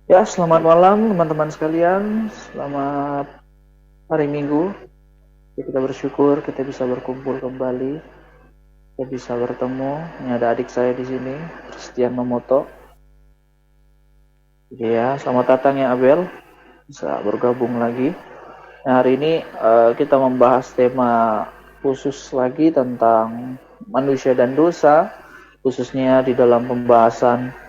Ya, selamat malam teman-teman sekalian. Selamat hari Minggu. Ya, kita bersyukur kita bisa berkumpul kembali. Kita bisa bertemu. Ini ada adik saya di sini, Christian Momoto. Ya, selamat datang ya Abel. Bisa bergabung lagi. Nah, hari ini kita membahas tema khusus lagi tentang manusia dan dosa, khususnya di dalam pembahasan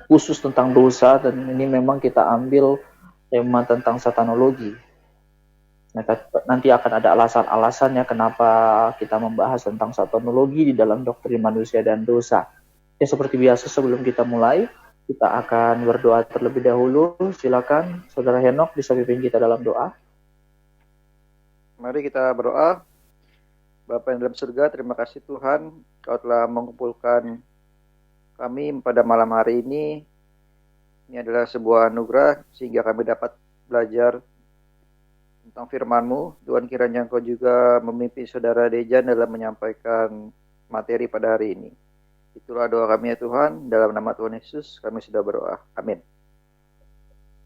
khusus tentang dosa, dan ini memang kita ambil tema tentang satanologi. Nanti akan ada alasan-alasannya kenapa kita membahas tentang satanologi di dalam doktrin manusia dan dosa. Ya, seperti biasa sebelum kita mulai, kita akan berdoa terlebih dahulu. Silakan Saudara Henok bisa pimpin kita dalam doa. Mari kita berdoa. Bapa yang dalam surga, terima kasih Tuhan, Kau telah mengumpulkan kami pada malam hari ini. Ini adalah sebuah anugerah sehingga kami dapat belajar tentang firman-Mu. Tuhan, kiranya Engkau juga memimpin Saudara Dejan dalam menyampaikan materi pada hari ini. Itulah doa kami ya Tuhan, dalam nama Tuhan Yesus kami sudah berdoa. Amin.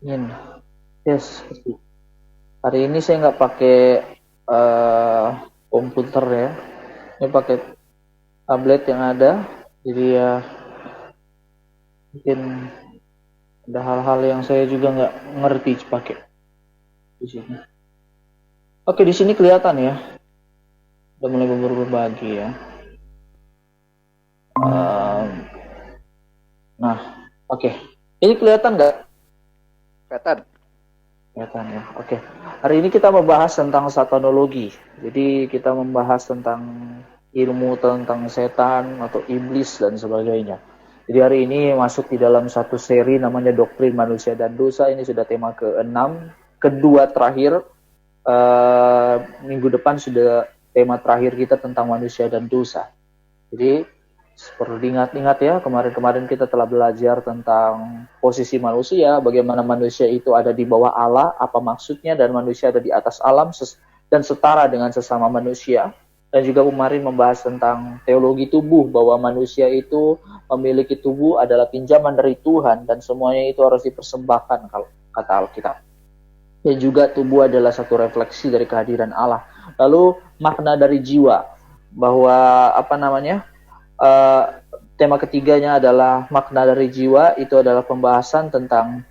Amin. Yes. Hari ini saya nggak pakai komputer ya. Ini pakai tablet yang ada. Jadi ya mungkin ada hal-hal yang saya juga nggak ngerti pakai di sini. Oke, di sini kelihatan ya. Udah mulai berbagi ya. Nah, oke. Ini kelihatan nggak? Kelihatan ya. Oke. Hari ini kita membahas tentang satanologi. Jadi kita membahas tentang ilmu tentang setan atau iblis dan sebagainya. Jadi hari ini masuk di dalam satu seri namanya Doktrin Manusia dan Dosa. Ini sudah tema ke-6, kedua terakhir. Minggu depan sudah tema terakhir kita tentang manusia dan dosa. Jadi perlu diingat-ingat ya, kemarin-kemarin kita telah belajar tentang posisi manusia, bagaimana manusia itu ada di bawah Allah, apa maksudnya, dan manusia ada di atas alam dan setara dengan sesama manusia. Dan juga kemarin membahas tentang teologi tubuh, bahwa manusia itu memiliki tubuh adalah pinjaman dari Tuhan, dan semuanya itu harus dipersembahkan kalau kata Alkitab. Dan juga tubuh adalah satu refleksi dari kehadiran Allah. Lalu makna dari jiwa, bahwa tema ketiganya adalah makna dari jiwa. Itu adalah pembahasan tentang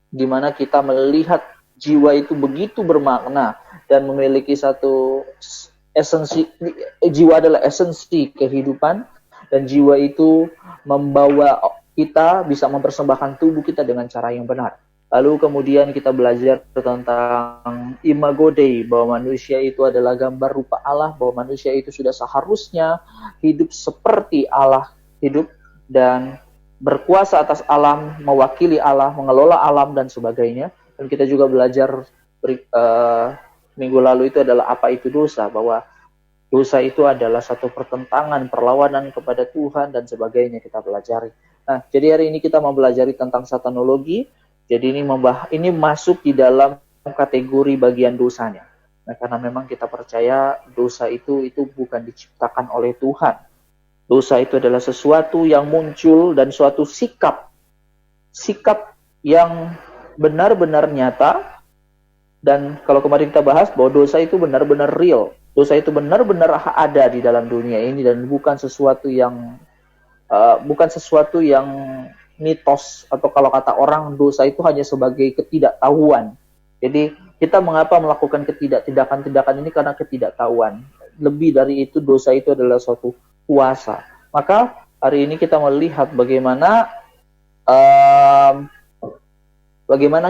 gimana kita melihat jiwa itu begitu bermakna dan memiliki satu esensi. Jiwa adalah esensi kehidupan, dan jiwa itu membawa kita bisa mempersembahkan tubuh kita dengan cara yang benar. Lalu kemudian kita belajar tentang imago Dei, bahwa manusia itu adalah gambar rupa Allah, bahwa manusia itu sudah seharusnya hidup seperti Allah hidup dan berkuasa atas alam, mewakili Allah, mengelola alam dan sebagainya. Dan kita juga belajar minggu lalu itu adalah apa itu dosa, bahwa dosa itu adalah satu pertentangan, perlawanan kepada Tuhan dan sebagainya kita pelajari. Nah, jadi hari ini kita mau belajar tentang satanologi. Jadi ini masuk di dalam kategori bagian dosanya. Nah, karena memang kita percaya dosa itu bukan diciptakan oleh Tuhan. Dosa itu adalah sesuatu yang muncul dan suatu sikap yang benar-benar nyata. Dan kalau kemarin kita bahas bahwa dosa itu benar-benar real. Dosa itu benar-benar ada di dalam dunia ini dan bukan sesuatu yang mitos, atau kalau kata orang dosa itu hanya sebagai ketidaktahuan. Jadi kita mengapa melakukan tindakan-tindakan ini karena ketidaktahuan. Lebih dari itu, dosa itu adalah suatu kuasa. Maka hari ini kita melihat bagaimana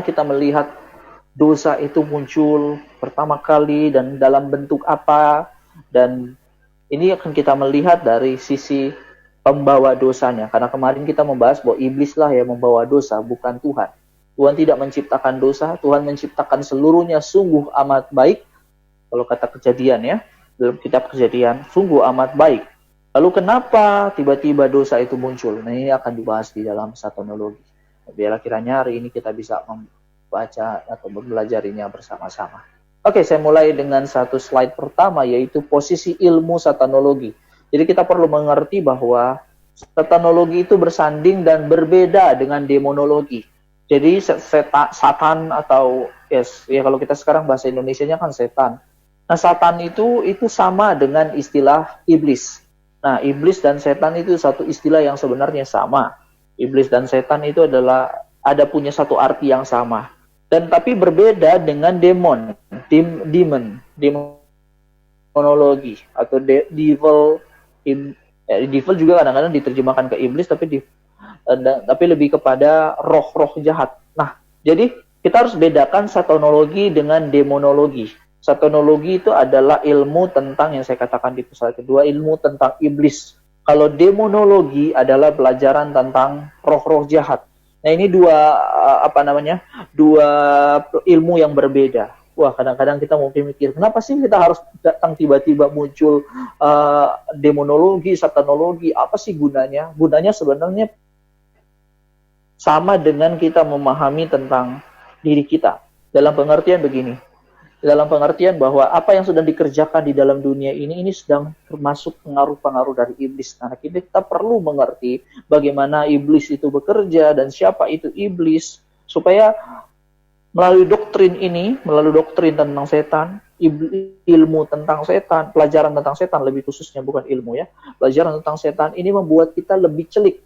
kita melihat dosa itu muncul pertama kali dan dalam bentuk apa, dan ini akan kita melihat dari sisi pembawa dosanya. Karena kemarin kita membahas bahwa iblislah yang membawa dosa, bukan Tuhan. Tuhan tidak menciptakan dosa, Tuhan menciptakan seluruhnya sungguh amat baik. Kalau kata Kejadian ya, dalam kitab Kejadian, sungguh amat baik. Lalu kenapa tiba-tiba dosa itu muncul? Nah, ini akan dibahas di dalam satanologi. Biarlah kiranya hari ini kita bisa membaca atau mempelajarinya bersama-sama. Oke, saya mulai dengan satu slide pertama, yaitu posisi ilmu satanologi. Jadi kita perlu mengerti bahwa satanologi itu bersanding dan berbeda dengan demonologi. Jadi Satan atau yes, ya kalau kita sekarang bahasa Indonesianya kan setan. Nah, Satan itu sama dengan istilah iblis. Nah, iblis dan setan itu satu istilah yang sebenarnya sama. Iblis dan setan itu adalah ada punya satu arti yang sama. Dan tapi berbeda dengan demonologi atau devil. Devil juga kadang-kadang diterjemahkan ke iblis, tapi lebih kepada roh-roh jahat. Nah, jadi kita harus bedakan satanologi dengan demonologi. Satanologi itu adalah ilmu tentang yang saya katakan di pasal kedua, ilmu tentang iblis. Kalau demonologi adalah pelajaran tentang roh-roh jahat. Nah, ini dua ilmu yang berbeda. Wah, kadang-kadang kita mau mikir, kenapa sih kita harus datang tiba-tiba muncul demonologi, satanologi, apa sih gunanya? Gunanya sebenarnya sama dengan kita memahami tentang diri kita. Dalam pengertian begini, dalam pengertian bahwa apa yang sedang dikerjakan di dalam dunia ini sedang termasuk pengaruh-pengaruh dari iblis. Nah, kita perlu mengerti bagaimana iblis itu bekerja dan siapa itu iblis, supaya melalui doktrin tentang setan, ilmu tentang setan, pelajaran tentang setan lebih khususnya, bukan ilmu ya, pelajaran tentang setan ini membuat kita lebih celik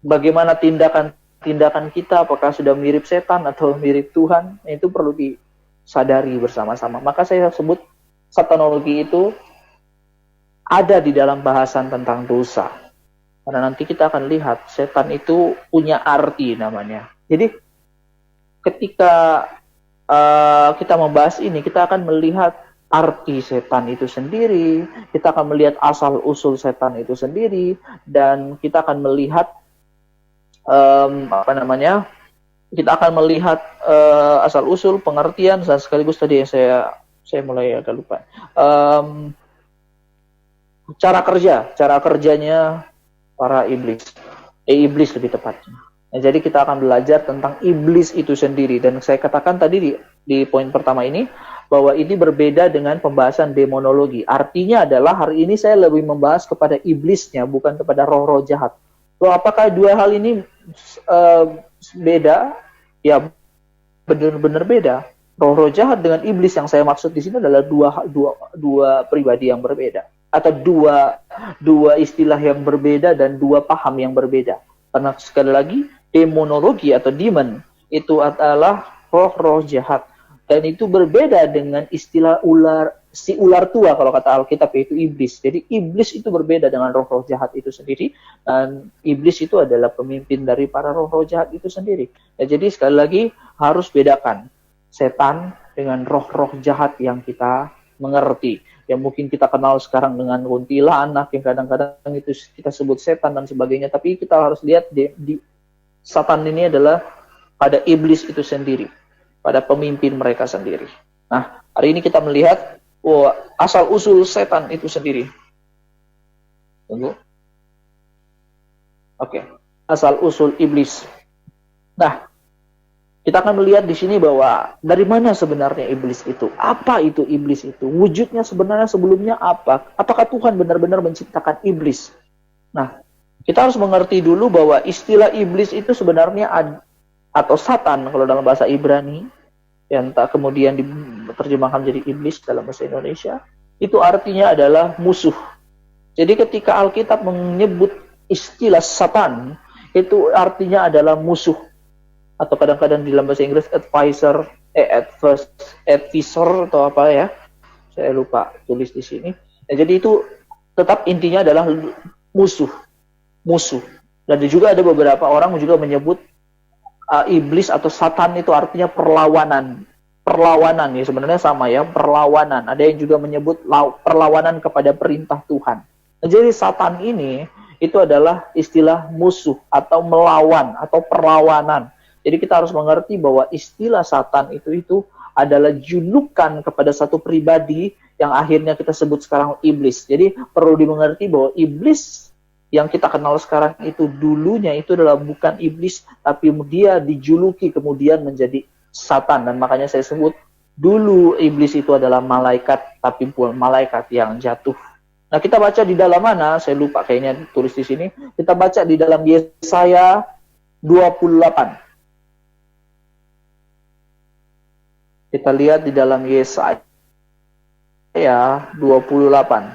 bagaimana tindakan kita, apakah sudah mirip setan atau mirip Tuhan. Itu perlu disadari bersama-sama. Maka saya sebut satanologi itu ada di dalam bahasan tentang dosa. Karena nanti kita akan lihat setan itu punya arti namanya. Jadi ketika kita membahas ini, kita akan melihat arti setan itu sendiri, kita akan melihat asal-usul setan itu sendiri, dan kita akan melihat kita akan melihat asal-usul, pengertian, dan sekaligus tadi yang saya mulai agak lupa. Cara kerjanya para iblis lebih tepatnya. Nah, jadi kita akan belajar tentang iblis itu sendiri, dan saya katakan tadi di poin pertama ini bahwa ini berbeda dengan pembahasan demonologi. Artinya adalah hari ini saya lebih membahas kepada iblisnya, bukan kepada roh-roh jahat. Loh, apakah dua hal ini beda? Ya, benar-benar beda. Roh-roh jahat dengan iblis yang saya maksud di sini adalah dua pribadi yang berbeda, atau dua istilah yang berbeda dan dua paham yang berbeda. Karena sekali lagi, demonologi atau demon itu adalah roh-roh jahat, dan itu berbeda dengan istilah ular tua kalau kata Alkitab, yaitu iblis. Jadi iblis itu berbeda dengan roh-roh jahat itu sendiri, dan iblis itu adalah pemimpin dari para roh-roh jahat itu sendiri. Nah, jadi sekali lagi harus bedakan setan dengan roh-roh jahat yang kita mengerti, yang mungkin kita kenal sekarang dengan kuntilanak, yang kadang-kadang itu kita sebut setan dan sebagainya. Tapi kita harus lihat di Satan ini adalah pada iblis itu sendiri, pada pemimpin mereka sendiri. Nah, hari ini kita melihat asal-usul setan itu sendiri. Tunggu. Oke. Asal-usul iblis. Nah, kita akan melihat di sini bahwa dari mana sebenarnya iblis itu? Apa itu iblis itu? Wujudnya sebenarnya sebelumnya apa? Apakah Tuhan benar-benar menciptakan iblis? Nah, kita harus mengerti dulu bahwa istilah iblis itu sebenarnya atau Satan kalau dalam bahasa Ibrani, yang tak kemudian diterjemahkan menjadi iblis dalam bahasa Indonesia, itu artinya adalah musuh. Jadi ketika Alkitab menyebut istilah Satan, itu artinya adalah musuh. Atau kadang-kadang di dalam bahasa Inggris advisor atau apa ya, saya lupa tulis di sini. Nah, jadi itu tetap intinya adalah musuh. Dan juga ada beberapa orang juga menyebut iblis atau Satan itu artinya perlawanan ya, sebenarnya sama ya, perlawanan. Ada yang juga menyebut perlawanan kepada perintah Tuhan. Nah, jadi Satan ini itu adalah istilah musuh atau melawan atau perlawanan. Jadi kita harus mengerti bahwa istilah Satan itu adalah julukan kepada satu pribadi yang akhirnya kita sebut sekarang iblis. Jadi perlu dimengerti bahwa iblis yang kita kenal sekarang itu dulunya itu adalah bukan iblis, tapi dia dijuluki kemudian menjadi Satan. Dan makanya saya sebut dulu iblis itu adalah malaikat, tapi bukan malaikat yang jatuh. Nah, kita baca di dalam mana? Saya lupa kayaknya tulis di sini. Kita baca di dalam Yesaya 28. Kita lihat di dalam Yesaya 28.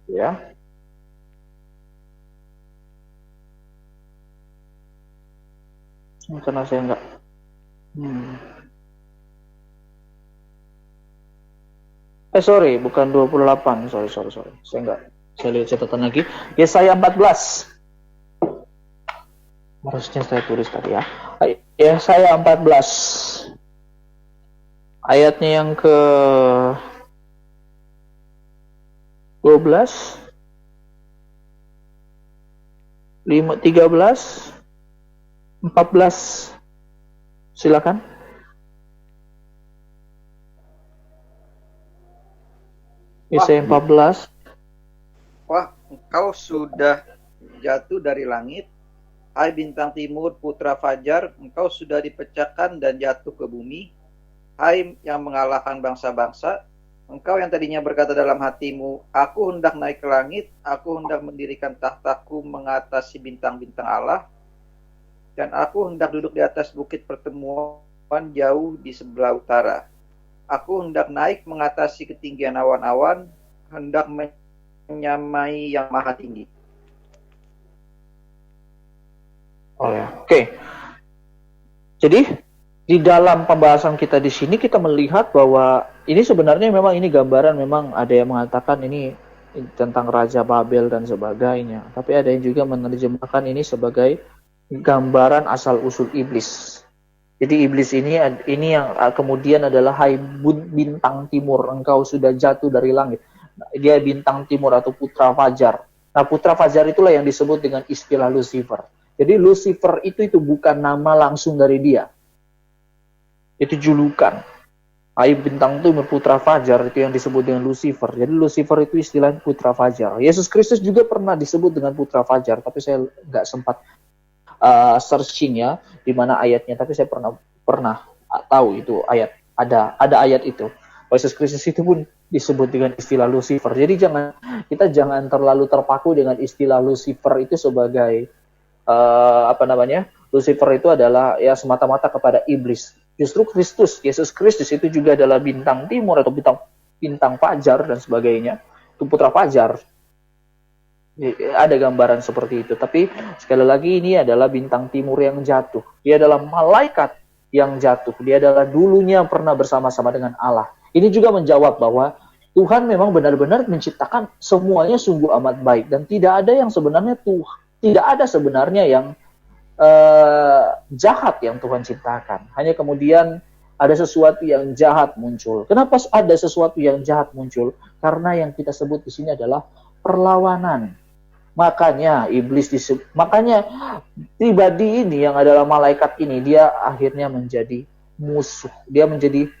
Ya. Karena saya enggak. Sorry, bukan 28. Sorry. Saya enggak. Saya lihat catatan lagi. Yesaya 14. Harusnya saya tulis tadi ya. Yesaya 14. Ayatnya yang ke 12, 13, 14. Silakan. Yesaya 14. Wah, engkau sudah jatuh dari langit, hai bintang timur putra fajar, engkau sudah dipecahkan dan jatuh ke bumi, hai yang mengalahkan bangsa-bangsa, engkau yang tadinya berkata dalam hatimu, aku hendak naik ke langit, aku hendak mendirikan tahtaku mengatasi bintang-bintang Allah, dan aku hendak duduk di atas bukit pertemuan jauh di sebelah utara. Aku hendak naik mengatasi ketinggian awan-awan, hendak menyamai yang maha tinggi. Oke. Jadi di dalam pembahasan kita di sini kita melihat bahwa ini sebenarnya memang ini gambaran, memang ada yang mengatakan ini tentang Raja Babel dan sebagainya. Tapi ada yang juga menerjemahkan ini sebagai gambaran asal usul iblis. Jadi iblis ini yang kemudian adalah hai bintang timur, engkau sudah jatuh dari langit. Dia bintang timur atau putra fajar. Nah, putra fajar itulah yang disebut dengan istilah Lucifer. Jadi Lucifer itu bukan nama langsung dari dia. Itu julukan. Hai bintang timur putra fajar itu yang disebut dengan Lucifer. Jadi Lucifer itu istilah putra fajar. Yesus Kristus juga pernah disebut dengan putra fajar, tapi saya nggak sempat searching ya di mana ayatnya, tapi saya pernah tahu itu ayat, ada ayat itu. Yesus Kristus itu pun disebut dengan istilah Lucifer. Jadi kita jangan terlalu terpaku dengan istilah Lucifer itu sebagai Lucifer itu adalah ya semata-mata kepada iblis. Justru Yesus Kristus itu juga adalah bintang timur atau bintang fajar dan sebagainya. Itu putra fajar. Ada gambaran seperti itu. Tapi sekali lagi ini adalah bintang timur yang jatuh. Dia adalah malaikat yang jatuh. Dia adalah dulunya pernah bersama-sama dengan Allah. Ini juga menjawab bahwa Tuhan memang benar-benar menciptakan semuanya sungguh amat baik. Dan tidak ada yang sebenarnya tidak ada sebenarnya yang jahat yang Tuhan ciptakan. Hanya kemudian ada sesuatu yang jahat muncul. Kenapa ada sesuatu yang jahat muncul? Karena yang kita sebut di sini adalah perlawanan. Makanya pribadi ini yang adalah malaikat ini, dia akhirnya menjadi musuh. Dia menjadi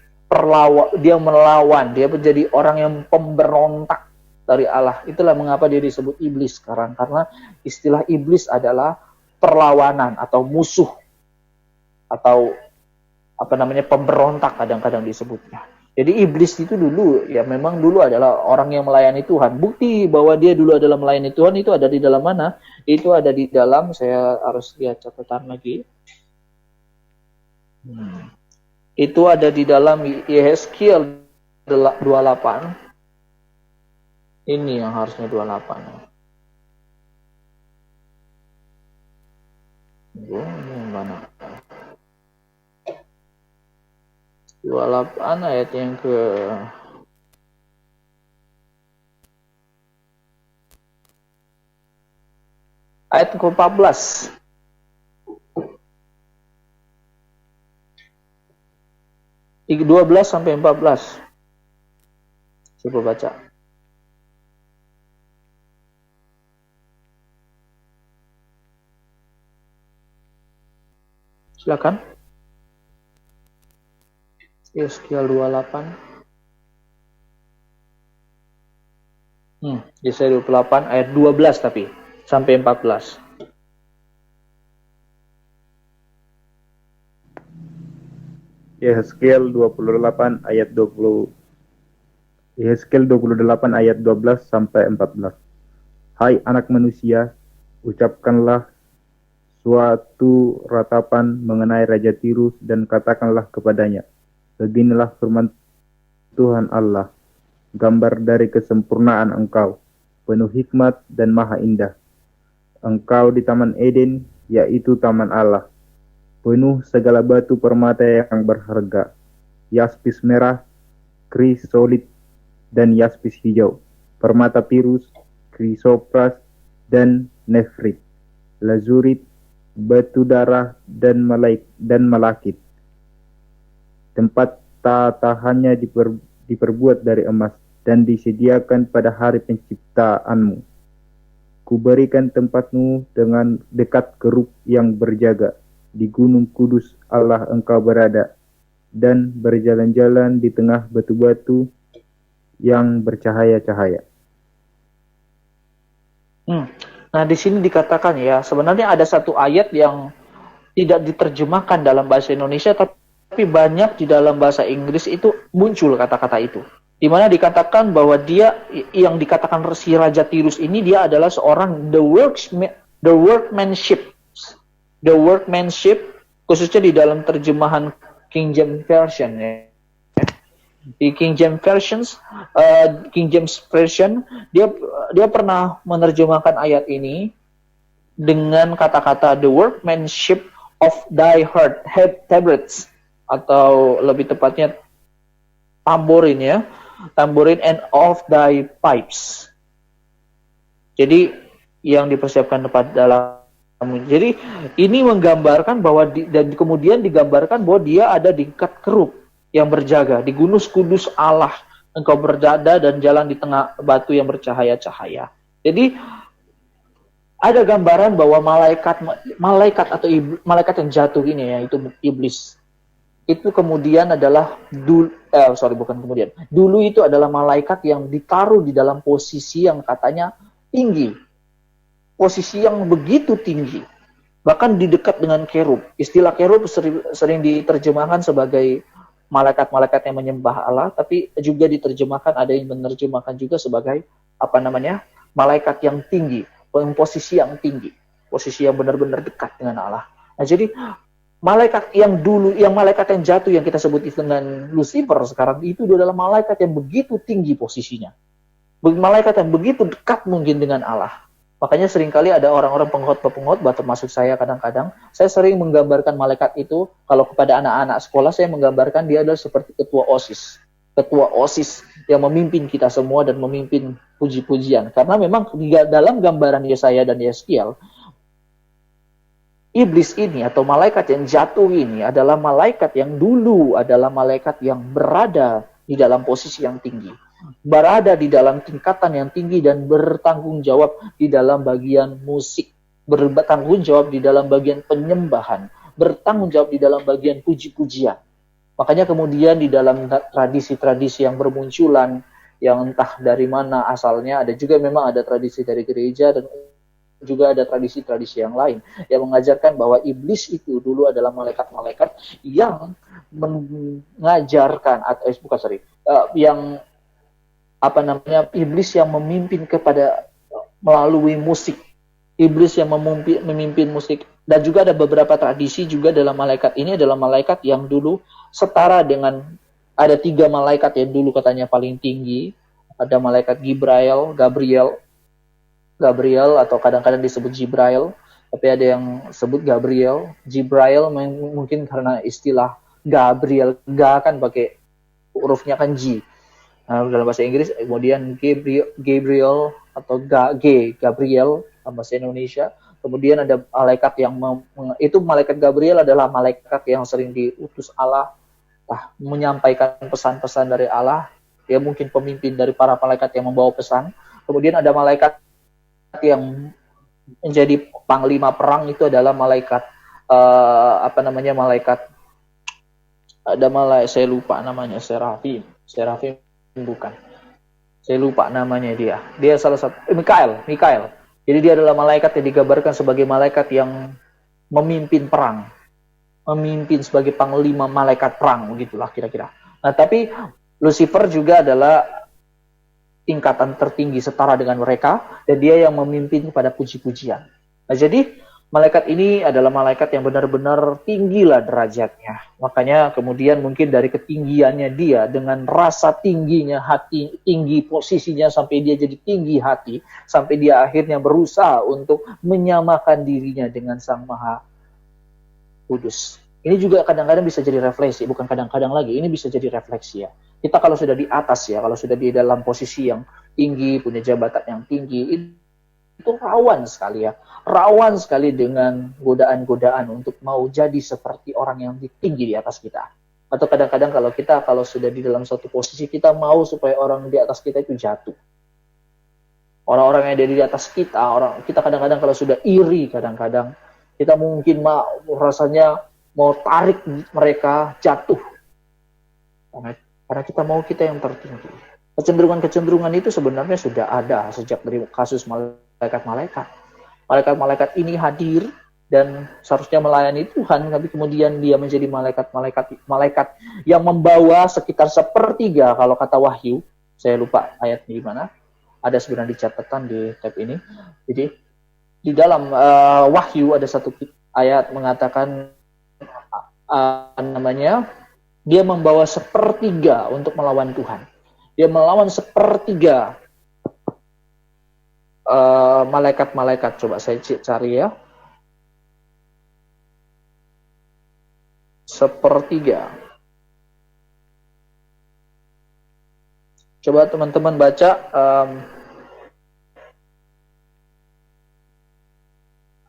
dia melawan, dia menjadi orang yang pemberontak dari Allah. Itulah mengapa dia disebut iblis sekarang, karena istilah iblis adalah perlawanan atau musuh atau pemberontak kadang-kadang disebutnya. Jadi iblis itu memang dulu adalah orang yang melayani Tuhan. Bukti bahwa dia dulu adalah melayani Tuhan itu ada di dalam mana? Itu ada di dalam, saya harus lihat catatan lagi. Itu ada di dalam Yehezkiel 28. Ini yang harusnya 28. Ini yang mana? 28 ayat yang ke ayat ke-14. Ayat 12 sampai 14. Coba baca. Silakan. Yesaya 28. Yesaya 28 ayat 12 tapi sampai 14. Yehezkiel 28 ayat 20 Yehezkiel 28 ayat 12 sampai 14. Hai anak manusia, ucapkanlah suatu ratapan mengenai Raja Tirus dan katakanlah kepadanya, beginilah firman Tuhan Allah, gambar dari kesempurnaan engkau, penuh hikmat dan maha indah. Engkau di Taman Eden, yaitu Taman Allah, penuh segala batu permata yang berharga, yaspis merah, krisolit, dan yaspis hijau, permata pirus, krisopras, dan nefrit, lazurit, batu darah, dan malakit. Tempat tatahannya diperbuat dari emas dan disediakan pada hari penciptaanmu. Kuberikan tempatmu dengan dekat kerub yang berjaga. Di gunung kudus Allah engkau berada, dan berjalan-jalan di tengah batu-batu yang bercahaya-cahaya. Nah, di sini dikatakan ya, sebenarnya ada satu ayat yang tidak diterjemahkan dalam bahasa Indonesia, tapi banyak di dalam bahasa Inggris itu muncul kata-kata itu. Di mana dikatakan bahwa dia, yang dikatakan si Raja Tirus ini, dia adalah seorang the workmanship, khususnya di dalam terjemahan King James Version ya. Di King James Version, dia pernah menerjemahkan ayat ini dengan kata-kata the workmanship of thy heart tabrets, atau lebih tepatnya tamborin ya, tamborin and of thy pipes. Jadi yang dipersiapkan tempat dalam. Jadi ini menggambarkan bahwa dan kemudian digambarkan bahwa dia ada di dekat kerub yang berjaga, di gunung kudus Allah engkau berada dan jalan di tengah batu yang bercahaya-cahaya. Jadi ada gambaran bahwa malaikat atau malaikat yang jatuh ini, yaitu iblis, itu kemudian adalah dulu itu adalah malaikat yang ditaruh di dalam posisi yang katanya tinggi, posisi yang begitu tinggi, bahkan di dekat dengan kerub. Istilah kerub sering diterjemahkan sebagai malaikat-malaikat yang menyembah Allah, tapi juga diterjemahkan, ada yang menerjemahkan juga sebagai malaikat yang tinggi, posisi yang tinggi, posisi yang benar-benar dekat dengan Allah. Nah, jadi malaikat yang dulu, malaikat yang jatuh yang kita sebut dengan Lucifer sekarang itu adalah malaikat yang begitu tinggi posisinya, malaikat yang begitu dekat mungkin dengan Allah. Makanya seringkali ada orang-orang pengkhotbah, termasuk saya kadang-kadang, saya sering menggambarkan malaikat itu, kalau kepada anak-anak sekolah, saya menggambarkan dia adalah seperti ketua OSIS. Ketua OSIS yang memimpin kita semua dan memimpin puji-pujian. Karena memang dalam gambaran Yesaya dan Yeskiel, iblis ini atau malaikat yang jatuh ini adalah malaikat yang dulu adalah malaikat yang berada di dalam posisi yang tinggi, berada di dalam tingkatan yang tinggi dan bertanggung jawab di dalam bagian musik, bertanggung jawab di dalam bagian penyembahan, bertanggung jawab di dalam bagian puji-pujian. Makanya kemudian di dalam tradisi-tradisi yang bermunculan, yang entah dari mana asalnya, ada juga memang ada tradisi dari gereja dan juga ada tradisi-tradisi yang lain yang mengajarkan bahwa iblis itu dulu adalah malaikat-malaikat yang mengajarkan iblis yang memimpin kepada melalui musik, iblis yang memimpin musik. Dan juga ada beberapa tradisi juga dalam malaikat ini adalah malaikat yang dulu setara dengan, ada 3 malaikat yang dulu katanya paling tinggi. Ada malaikat Gabriel atau kadang-kadang disebut Jibrail, tapi ada yang sebut Gabriel. Jibrail mungkin karena istilah Gabriel, kan pakai hurufnya kan G. Nah, dalam bahasa Inggris, kemudian Gabriel atau Gabriel dalam bahasa Indonesia. Kemudian ada malaikat yang itu malaikat Gabriel adalah malaikat yang sering diutus Allah menyampaikan pesan-pesan dari Allah. Dia mungkin pemimpin dari para malaikat yang membawa pesan. Kemudian ada malaikat yang menjadi panglima perang, itu adalah malaikat saya lupa namanya, Serafim bukan, saya lupa namanya, dia salah satu, Mikael. Jadi dia adalah malaikat yang digambarkan sebagai malaikat yang memimpin perang. memimpin sebagai panglima malaikat perang, begitulah kira-kira. Nah, tapi Lucifer juga adalah tingkatan tertinggi setara dengan mereka, dan dia yang memimpin kepada puji-pujian. Nah, jadi malaikat ini adalah malaikat yang benar-benar tinggilah derajatnya. Makanya kemudian mungkin dari ketinggiannya dia, dengan rasa tingginya hati, tinggi posisinya sampai dia jadi tinggi hati, sampai dia akhirnya berusaha untuk menyamakan dirinya dengan Sang Maha Kudus. Ini juga kadang-kadang bisa jadi refleksi, bukan kadang-kadang lagi, ini bisa jadi refleksi ya. Kita kalau sudah di atas ya, kalau sudah di dalam posisi yang tinggi, punya jabatan yang tinggi, itu rawan sekali ya. Rawan sekali dengan godaan-godaan untuk mau jadi seperti orang yang tinggi di atas kita. Atau kadang-kadang kalau sudah di dalam suatu posisi, kita mau supaya orang di atas kita itu jatuh. Orang-orang yang ada di atas kita, kita kadang-kadang kalau sudah iri, kadang-kadang kita mungkin rasanya mau tarik mereka jatuh. Karena kita mau kita yang tertinggi. Kecenderungan-kecenderungan itu sebenarnya sudah ada sejak dari kasus malaikat-malaikat. Malaikat-malaikat ini hadir dan seharusnya melayani Tuhan, tapi kemudian dia menjadi malaikat yang membawa sekitar sepertiga, kalau kata Wahyu, saya lupa ayatnya di mana, ada sebenarnya di catatan di tab ini. Jadi di dalam Wahyu ada satu ayat mengatakan dia membawa sepertiga untuk melawan Tuhan. Dia melawan sepertiga malaikat-malaikat. Coba saya cari ya. Sepertiga. Coba teman-teman baca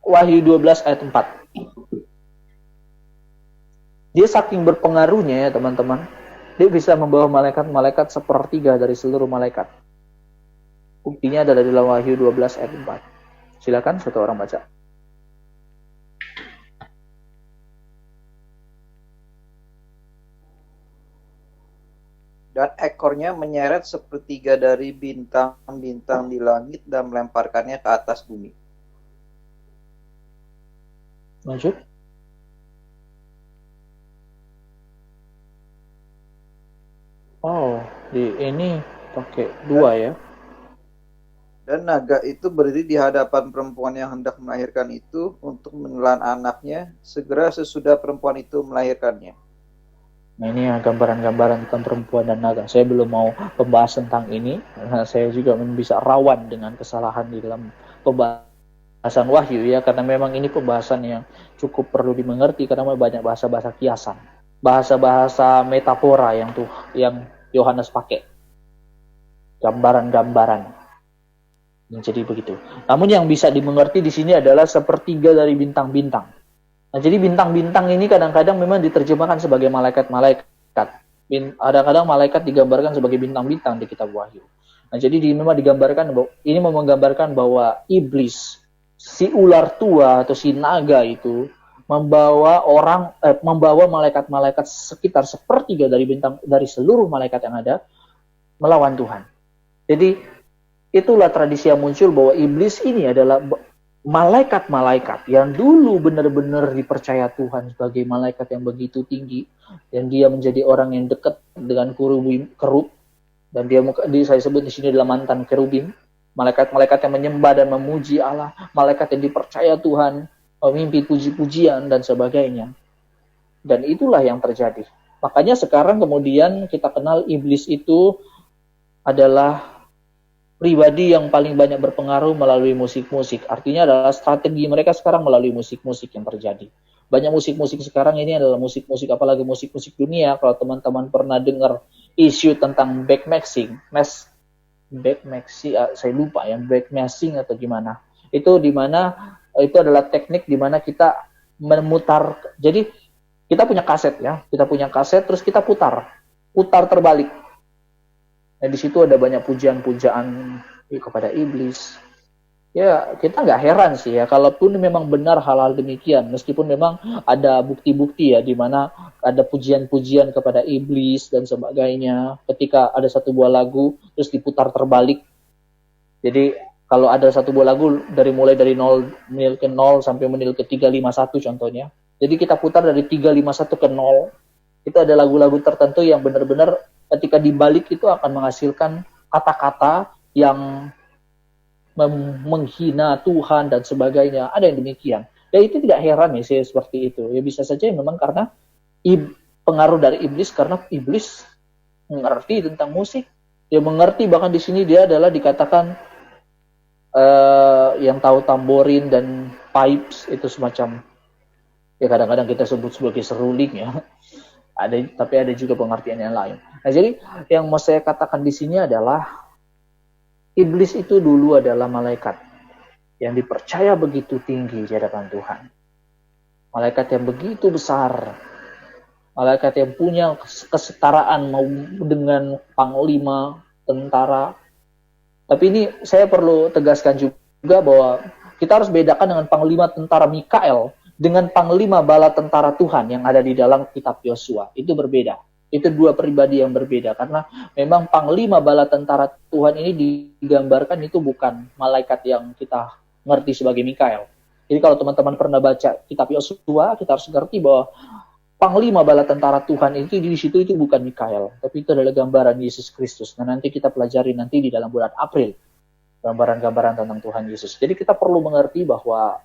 Wahyu 12 ayat 4. Dia saking berpengaruhnya ya teman-teman, dia bisa membawa malaikat-malaikat sepertiga dari seluruh malaikat. Buktinya adalah di dalam Wahyu 12 ayat 4. Silakan satu orang baca. Dan ekornya menyeret sepertiga dari bintang-bintang di langit dan melemparkannya ke atas bumi. Lanjut. Oh, di ini pakai dua ya. Dan naga itu berdiri di hadapan perempuan yang hendak melahirkan itu untuk menelan anaknya segera sesudah perempuan itu melahirkannya. Nah, ini ya gambaran-gambaran tentang perempuan dan naga. Saya belum mau membahas tentang ini, karena saya juga bisa rawan dengan kesalahan di dalam pembahasan Wahyu ya, karena memang ini pembahasan yang cukup perlu dimengerti karena banyak bahasa-bahasa kiasan, bahasa-bahasa metafora yang Yohanes pakai, gambaran-gambaran. Jadi begitu. Namun yang bisa dimengerti di sini adalah sepertiga dari bintang-bintang. Nah, jadi bintang-bintang ini kadang-kadang memang diterjemahkan sebagai malaikat-malaikat. Kadang-kadang malaikat digambarkan sebagai bintang-bintang di kitab Wahyu. Nah, jadi memang digambarkan ini menggambarkan bahwa iblis, si ular tua atau si naga itu membawa malaikat-malaikat sekitar sepertiga dari seluruh malaikat yang ada melawan Tuhan. Jadi itulah tradisi yang muncul bahwa iblis ini adalah malaikat-malaikat yang dulu benar-benar dipercaya Tuhan sebagai malaikat yang begitu tinggi, dan dia menjadi orang yang dekat dengan kerub, dan saya sebut di sini adalah mantan kerubim, malaikat-malaikat yang menyembah dan memuji Allah, malaikat yang dipercaya Tuhan, mimpi puji-pujian dan sebagainya. Dan itulah yang terjadi. Makanya sekarang kemudian kita kenal iblis itu adalah pribadi yang paling banyak berpengaruh melalui musik-musik. Artinya adalah strategi mereka sekarang melalui musik-musik yang terjadi. Banyak musik-musik sekarang ini adalah musik-musik, apalagi musik-musik dunia. Kalau teman-teman pernah dengar isu tentang backmixing, saya lupa ya, backmixing atau gimana. Itu dimana itu adalah teknik di mana kita memutar. Jadi kita punya kaset ya, terus kita putar terbalik. Nah, di situ ada banyak pujian-pujian kepada iblis. Ya, kita nggak heran sih ya, kalaupun memang benar hal-hal demikian, meskipun memang ada bukti-bukti ya, di mana ada pujian-pujian kepada iblis dan sebagainya. Ketika ada satu buah lagu terus diputar terbalik. Jadi kalau ada satu buah lagu mulai dari menit ke 0 sampai menit ke 351 contohnya, Jadi kita putar dari 351 ke 0. Itu ada lagu-lagu tertentu yang benar-benar ketika dibalik itu akan menghasilkan kata-kata yang menghina Tuhan dan sebagainya. Ada yang demikian. Dan itu tidak heran ya saya seperti itu. Ya bisa saja memang karena pengaruh dari iblis, karena iblis mengerti tentang musik. Dia mengerti, bahkan di sini dia adalah dikatakan yang tahu tamborin dan pipes, itu semacam ya kadang-kadang kita sebut sebagai seruling ya. Tapi ada juga pengertian yang lain. Nah, jadi yang mau saya katakan di sini adalah iblis itu dulu adalah malaikat yang dipercaya begitu tinggi di hadapan Tuhan. Malaikat yang begitu besar. Malaikat yang punya kesetaraan mau dengan panglima tentara. Tapi ini saya perlu tegaskan juga bahwa kita harus bedakan dengan panglima tentara Mikael dengan panglima bala tentara Tuhan yang ada di dalam kitab Yosua. Itu berbeda. Itu dua pribadi yang berbeda, karena memang panglima bala tentara Tuhan ini digambarkan itu bukan malaikat yang kita ngerti sebagai Mikael. Jadi kalau teman-teman pernah baca kitab Yosua, kita harus ngerti bahwa panglima bala tentara Tuhan itu di situ itu bukan Mikael, tapi itu adalah gambaran Yesus Kristus. Nah, nanti kita pelajari nanti di dalam bulan April gambaran-gambaran tentang Tuhan Yesus. Jadi kita perlu mengerti bahwa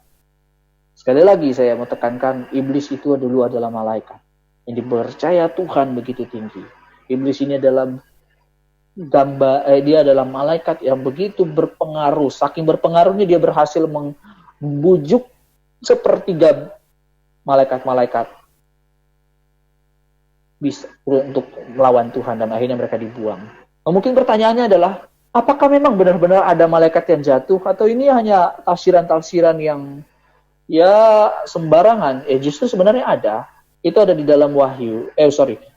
sekali lagi saya mau tekankan, iblis itu dulu adalah malaikat yang dipercaya Tuhan begitu tinggi. Iblis ini adalah dia adalah malaikat yang begitu berpengaruh. Saking berpengaruhnya dia berhasil membujuk sepertiga malaikat-malaikat bisa untuk melawan Tuhan, dan akhirnya mereka dibuang. Nah, mungkin pertanyaannya adalah, apakah memang benar-benar ada malaikat yang jatuh, atau ini hanya tafsiran-tafsiran yang ya sembarangan? Justru sebenarnya ada. Itu ada di dalam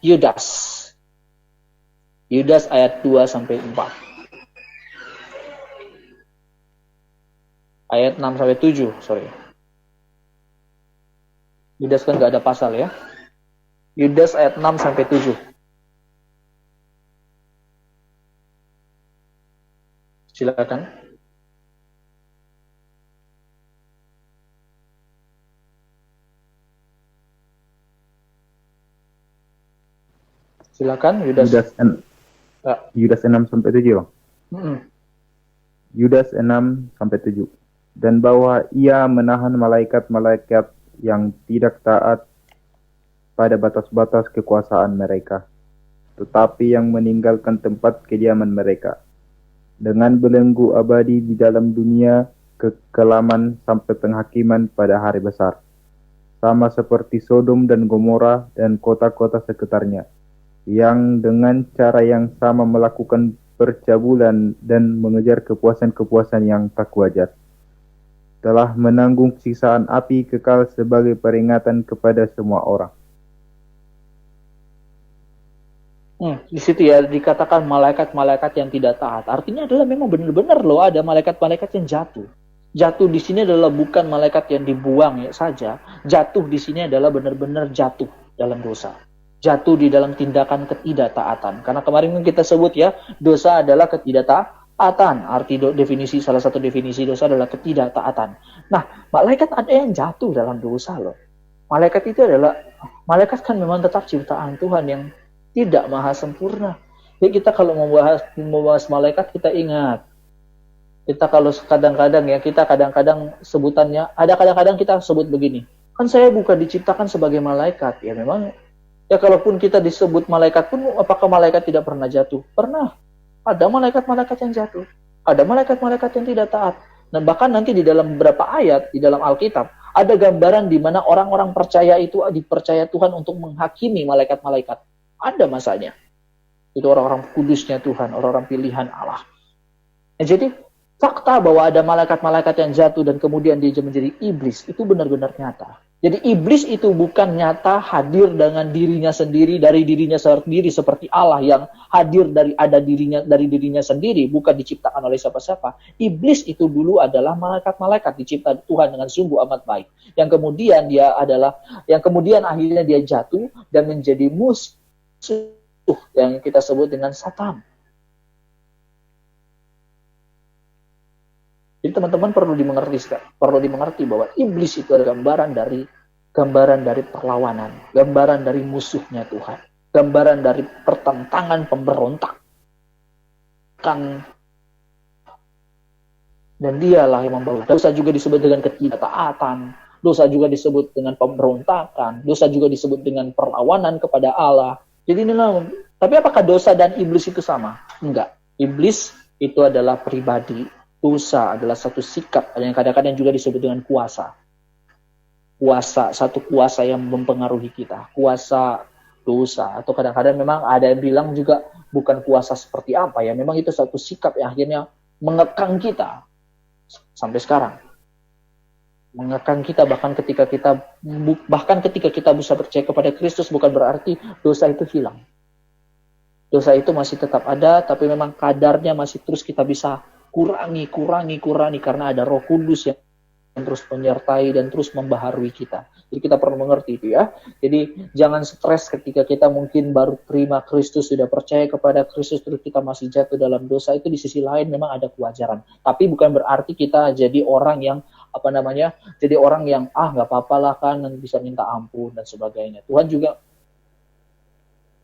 Yudas. Yudas ayat 2 sampai 4. Ayat 6 sampai 7, Yudas kan nggak ada pasal ya. Yudas ayat 6 sampai 7. Silakan. Silakan Yudas. Yudas 6 sampai 7, Bang. Yudas 6 sampai 7. Dan bahwa ia menahan malaikat-malaikat yang tidak taat pada batas-batas kekuasaan mereka, tetapi yang meninggalkan tempat kediaman mereka, dengan belenggu abadi di dalam dunia kekelaman sampai penghakiman pada hari besar, sama seperti Sodom dan Gomora dan kota-kota sekitarnya, yang dengan cara yang sama melakukan percabulan dan mengejar kepuasan-kepuasan yang tak wajar, telah menanggung siksaan api kekal sebagai peringatan kepada semua orang. Di situ ya dikatakan malaikat-malaikat yang tidak taat. Artinya adalah memang benar-benar loh ada malaikat-malaikat yang jatuh. Jatuh di sini adalah bukan malaikat yang dibuang ya saja. Jatuh di sini adalah benar-benar jatuh dalam dosa. Jatuh di dalam tindakan ketidaktaatan. Karena kemarin kita sebut ya, dosa adalah ketidaktaatan. Salah satu definisi dosa adalah ketidaktaatan. Nah, malaikat ada yang jatuh dalam dosa loh. Malaikat kan memang tetap ciptaan Tuhan yang tidak maha sempurna. Jadi kita kalau membahas malaikat, kita ingat. Kita kalau kadang-kadang sebutannya, kadang-kadang kita sebut begini. Kan saya bukan diciptakan sebagai malaikat. Ya memang, ya kalaupun kita disebut malaikat pun, apakah malaikat tidak pernah jatuh? Pernah. Ada malaikat-malaikat yang jatuh. Ada malaikat-malaikat yang tidak taat. Dan bahkan nanti di dalam beberapa ayat, di dalam Alkitab, ada gambaran di mana orang-orang percaya itu dipercaya Tuhan untuk menghakimi malaikat-malaikat. Ada masanya. Itu orang-orang kudusnya Tuhan, orang-orang pilihan Allah. Nah, jadi fakta bahwa ada malaikat-malaikat yang jatuh dan kemudian dia menjadi iblis, itu benar-benar nyata. Jadi iblis itu bukan nyata hadir dengan dirinya sendiri, dari dirinya sendiri seperti Allah yang hadir dari dirinya sendiri, bukan diciptakan oleh siapa-siapa. Iblis itu dulu adalah malaikat-malaikat dicipta Tuhan dengan sungguh amat baik. Yang kemudian akhirnya dia jatuh dan menjadi musuh yang kita sebut dengan Satan. Jadi teman-teman perlu dimengerti bahwa iblis itu adalah gambaran dari gambaran dari perlawanan, gambaran dari musuhnya Tuhan, gambaran dari pertentangan, pemberontakan, dan dialah yang membawa. Dosa juga disebut dengan ketidaktaatan, dosa juga disebut dengan pemberontakan, dosa juga disebut dengan perlawanan kepada Allah. Jadi inilah, tapi apakah dosa dan iblis itu sama? Enggak. Iblis itu adalah pribadi, dosa adalah satu sikap, yang kadang-kadang juga disebut dengan kuasa. Kuasa, satu kuasa yang mempengaruhi kita, kuasa dosa, atau kadang-kadang memang ada yang bilang juga bukan kuasa seperti apa ya, memang itu satu sikap yang akhirnya mengekang kita sampai sekarang, mengekang kita bahkan ketika kita bisa percaya kepada Kristus, bukan berarti dosa itu hilang. Dosa itu masih tetap ada, tapi memang kadarnya masih terus kita bisa kurangi karena ada Roh Kudus yang terus menyertai dan terus membaharui kita. Jadi kita perlu mengerti itu ya. Jadi jangan stres ketika kita mungkin baru terima Kristus, sudah percaya kepada Kristus, terus kita masih jatuh dalam dosa. Itu di sisi lain memang ada kewajaran. Tapi bukan berarti kita jadi orang yang jadi orang yang nggak apa-apa lah kan, bisa minta ampun dan sebagainya. Tuhan juga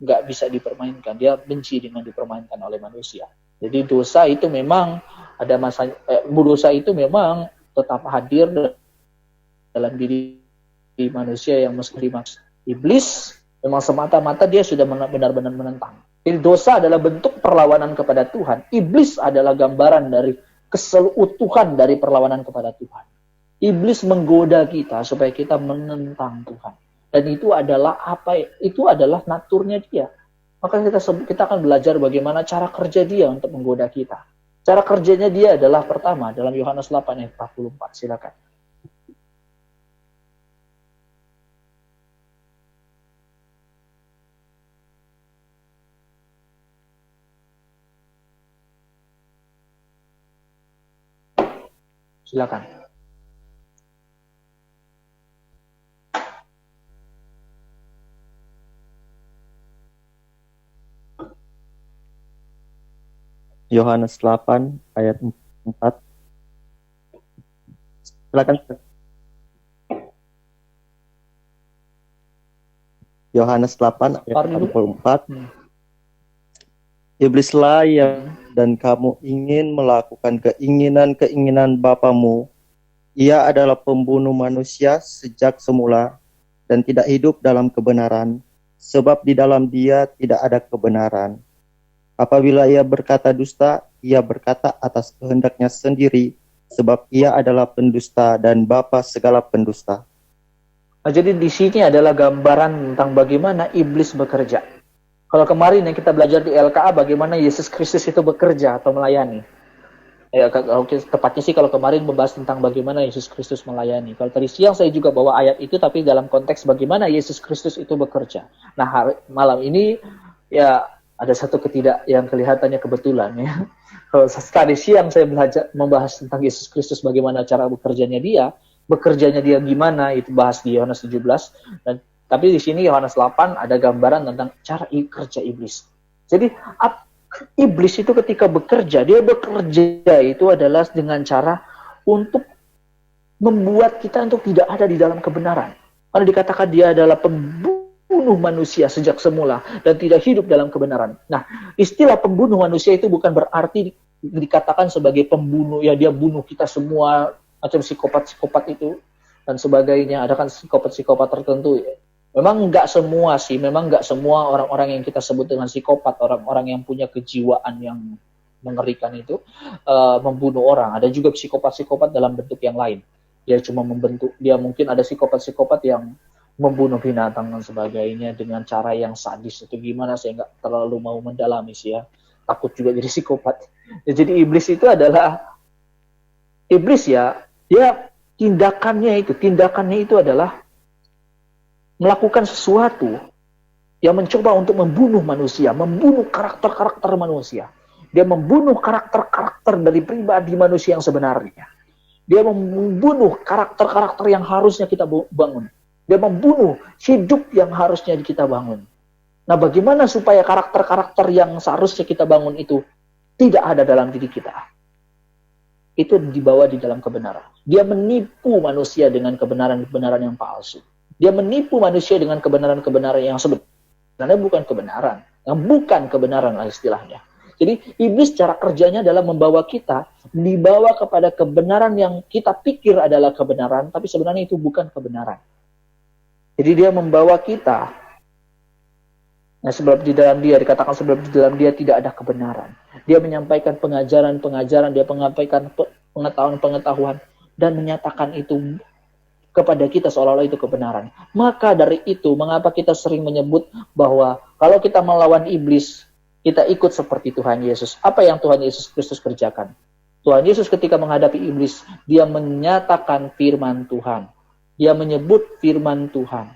nggak bisa dipermainkan. Dia benci dengan dipermainkan oleh manusia. Jadi dosa itu memang ada masanya. Dosa itu memang tetap hadir dalam diri manusia yang mesti dimaksud. Iblis memang semata-mata dia sudah benar-benar menentang. Jadi dosa adalah bentuk perlawanan kepada Tuhan. Iblis adalah gambaran dari keseluruhan dari perlawanan kepada Tuhan. Iblis menggoda kita supaya kita menentang Tuhan. Dan itu adalah Itu adalah naturnya dia. Maka kita akan belajar bagaimana cara kerja dia untuk menggoda kita. Cara kerjanya dia adalah pertama dalam Yohanes 8 ayat 44. Silakan. Silakan. Yohanes 8 ayat 4. Silakan. Yohanes 8 ayat 44. Iblislah yang dan kamu ingin melakukan keinginan-keinginan bapamu. Ia adalah pembunuh manusia sejak semula dan tidak hidup dalam kebenaran, sebab di dalam dia tidak ada kebenaran. Apabila ia berkata dusta, ia berkata atas kehendaknya sendiri, sebab ia adalah pendusta dan bapa segala pendusta. Nah, jadi di sini adalah gambaran tentang bagaimana iblis bekerja. Kalau kemarin yang kita belajar di LKA bagaimana Yesus Kristus itu bekerja atau melayani. Tepatnya sih kalau kemarin membahas tentang bagaimana Yesus Kristus melayani. Kalau tadi siang saya juga bawa ayat itu, tapi dalam konteks bagaimana Yesus Kristus itu bekerja. Nah, malam ini ya ada satu yang kelihatannya kebetulan ya. Kalau tadi siang saya membahas tentang Yesus Kristus bagaimana cara bekerjanya dia gimana, itu bahas di Yohanes 17. Tapi di sini Yohanes 8 ada gambaran tentang cara kerja iblis. Jadi iblis itu ketika bekerja itu adalah dengan cara untuk membuat kita untuk tidak ada di dalam kebenaran. Karena dikatakan dia adalah pembunuh manusia sejak semula dan tidak hidup dalam kebenaran. Nah, istilah pembunuh manusia itu bukan berarti dikatakan sebagai pembunuh, ya dia bunuh kita semua, macam psikopat-psikopat itu dan sebagainya. Ada kan psikopat-psikopat tertentu ya. Memang nggak semua orang-orang yang kita sebut dengan psikopat, orang-orang yang punya kejiwaan yang mengerikan itu membunuh orang. Ada juga psikopat-psikopat dalam bentuk yang lain. Dia mungkin ada psikopat-psikopat yang membunuh binatang dan sebagainya dengan cara yang sadis atau gimana, saya nggak terlalu mau mendalami sih ya. Takut juga jadi psikopat. Ya, jadi iblis ya, dia tindakannya itu adalah melakukan sesuatu yang mencoba untuk membunuh manusia, membunuh karakter-karakter manusia. Dia membunuh karakter-karakter dari pribadi manusia yang sebenarnya. Dia membunuh karakter-karakter yang harusnya kita bangun. Dia membunuh hidup yang harusnya kita bangun. Nah, bagaimana supaya karakter-karakter yang seharusnya kita bangun itu tidak ada dalam diri kita? Itu dibawa di dalam kebenaran. Dia menipu manusia dengan kebenaran-kebenaran yang palsu. Dia menipu manusia dengan kebenaran-kebenaran yang sebenarnya bukan kebenaran. Yang bukan kebenaran lah istilahnya. Jadi iblis cara kerjanya adalah membawa kita dibawa kepada kebenaran yang kita pikir adalah kebenaran, tapi sebenarnya itu bukan kebenaran. Jadi dia membawa kita, nah sebab di dalam dia, dikatakan sebab di dalam dia tidak ada kebenaran. Dia menyampaikan pengajaran-pengajaran, dia menyampaikan pengetahuan-pengetahuan, dan menyatakan itu kepada kita seolah-olah itu kebenaran. Maka dari itu, mengapa kita sering menyebut bahwa kalau kita melawan iblis, kita ikut seperti Tuhan Yesus. Apa yang Tuhan Yesus Kristus kerjakan? Tuhan Yesus ketika menghadapi iblis, dia menyatakan firman Tuhan. Dia menyebut firman Tuhan.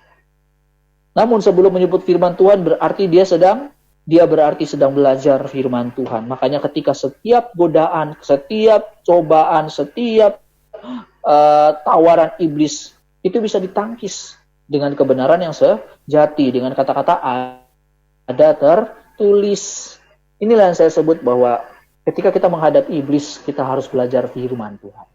Namun sebelum menyebut firman Tuhan, berarti dia sedang belajar firman Tuhan. Makanya ketika setiap godaan, setiap cobaan, setiap tawaran iblis, itu bisa ditangkis dengan kebenaran yang sejati, dengan kata-kata ada tertulis. Inilah yang saya sebut bahwa ketika kita menghadapi iblis, kita harus belajar firman Tuhan.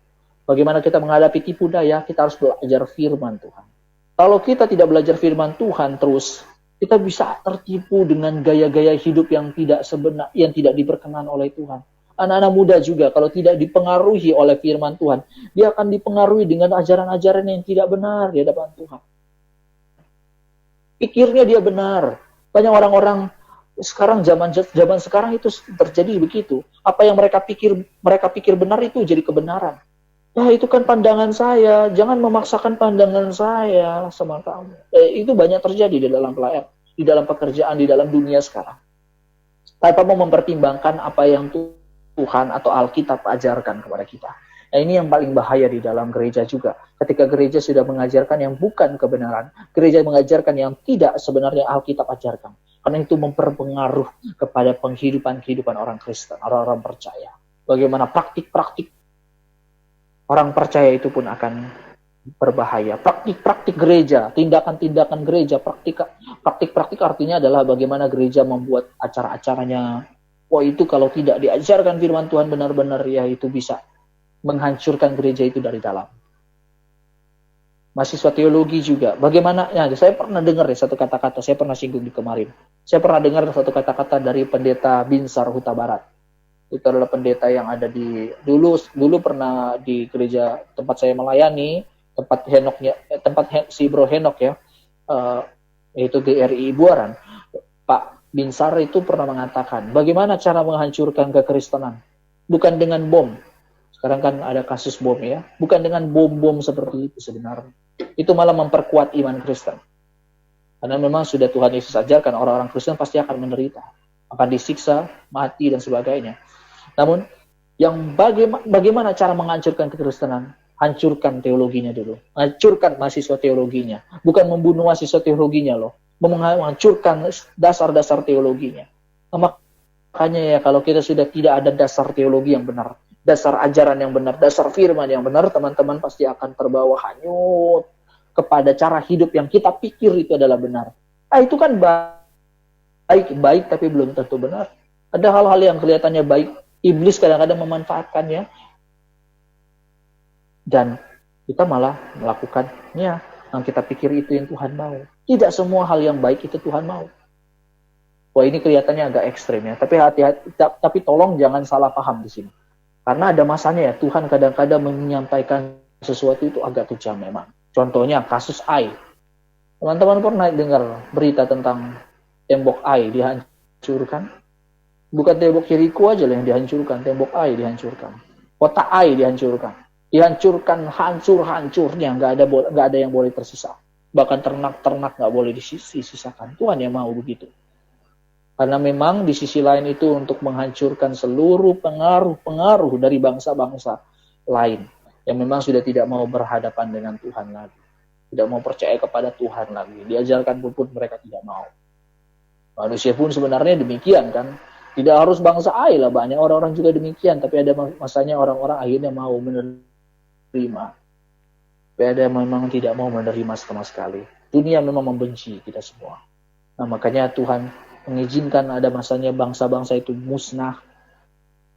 Bagaimana kita menghadapi tipu daya, kita harus belajar firman Tuhan. Kalau kita tidak belajar firman Tuhan terus, kita bisa tertipu dengan gaya-gaya hidup yang tidak diperkenan oleh Tuhan. Anak-anak muda juga kalau tidak dipengaruhi oleh firman Tuhan, dia akan dipengaruhi dengan ajaran-ajaran yang tidak benar di hadapan Tuhan. Pikirnya dia benar. Banyak orang-orang sekarang zaman sekarang itu terjadi begitu. Apa yang mereka pikir benar itu jadi kebenaran. Ya itu kan pandangan saya, jangan memaksakan pandangan saya sama kamu. Itu banyak terjadi di dalam pekerjaan, di dalam dunia sekarang. Tanpa mau mempertimbangkan apa yang Tuhan atau Alkitab ajarkan kepada kita. Nah, ini yang paling bahaya di dalam gereja juga. Ketika gereja sudah mengajarkan yang bukan kebenaran, gereja mengajarkan yang tidak sebenarnya Alkitab ajarkan. Karena itu memperpengaruh kepada kehidupan orang Kristen, orang-orang percaya. Bagaimana praktik-praktik orang percaya itu pun akan berbahaya. Praktik-praktik gereja, tindakan-tindakan gereja, praktik-praktik artinya adalah bagaimana gereja membuat acara-acaranya. Wah itu kalau tidak diajarkan firman Tuhan benar-benar, ya itu bisa menghancurkan gereja itu dari dalam. Mahasiswa teologi juga. Bagaimana? Ya, saya pernah dengar satu kata-kata, saya pernah singgung di kemarin. Saya pernah dengar satu kata-kata dari pendeta Binsar Huta Barat. Itu adalah pendeta yang ada di dulu pernah di gereja tempat saya melayani, tempat si Bro Henok ya, yaitu GRI Buaran. Pak Binsar itu pernah mengatakan, bagaimana cara menghancurkan kekristenan? Bukan dengan bom. Sekarang kan ada kasus bom ya. Bukan dengan bom-bom seperti itu sebenarnya. Itu malah memperkuat iman Kristen. Karena memang sudah Tuhan Yesus ajarkan orang-orang Kristen pasti akan menderita. Akan disiksa, mati, dan sebagainya. Namun, yang bagaimana cara menghancurkan kekristenan? Hancurkan teologinya dulu. Hancurkan mahasiswa teologinya. Bukan membunuh mahasiswa teologinya loh. Menghancurkan dasar-dasar teologinya. Makanya ya kalau kita sudah tidak ada dasar teologi yang benar, dasar ajaran yang benar, dasar firman yang benar, teman-teman pasti akan terbawa hanyut kepada cara hidup yang kita pikir itu adalah benar. Itu kan baik tapi belum tentu benar. Ada hal-hal yang kelihatannya baik, iblis kadang-kadang memanfaatkannya, dan kita malah melakukannya yang kita pikir itu yang Tuhan mau. Tidak semua hal yang baik itu Tuhan mau. Wah ini kelihatannya agak ekstrim ya, tapi hati-hati, tapi tolong jangan salah paham di sini. Karena ada masanya ya, Tuhan kadang-kadang menyampaikan sesuatu itu agak kejam memang. Contohnya kasus Ai. Teman-teman pernah dengar berita tentang tembok Ai dihancurkan? Bukan tembok Yeriko aja yang dihancurkan, tembok Ai dihancurkan. Kota Ai dihancurkan. Dihancurkan hancur-hancurnya, nggak ada yang boleh tersisa. Bahkan ternak nggak boleh disisakan. Tuhan yang mau begitu. Karena memang di sisi lain itu untuk menghancurkan seluruh pengaruh dari bangsa-bangsa lain yang memang sudah tidak mau berhadapan dengan Tuhan lagi. Tidak mau percaya kepada Tuhan lagi. Diajarkan pun mereka tidak mau. Manusia pun sebenarnya demikian kan. Tidak harus bangsa Ai lah, banyak orang-orang juga demikian. Tapi ada masanya orang-orang akhirnya mau menerima. Tapi ada yang memang tidak mau menerima sama sekali. Dunia memang membenci kita semua. Nah makanya Tuhan mengizinkan ada masanya bangsa-bangsa itu musnah.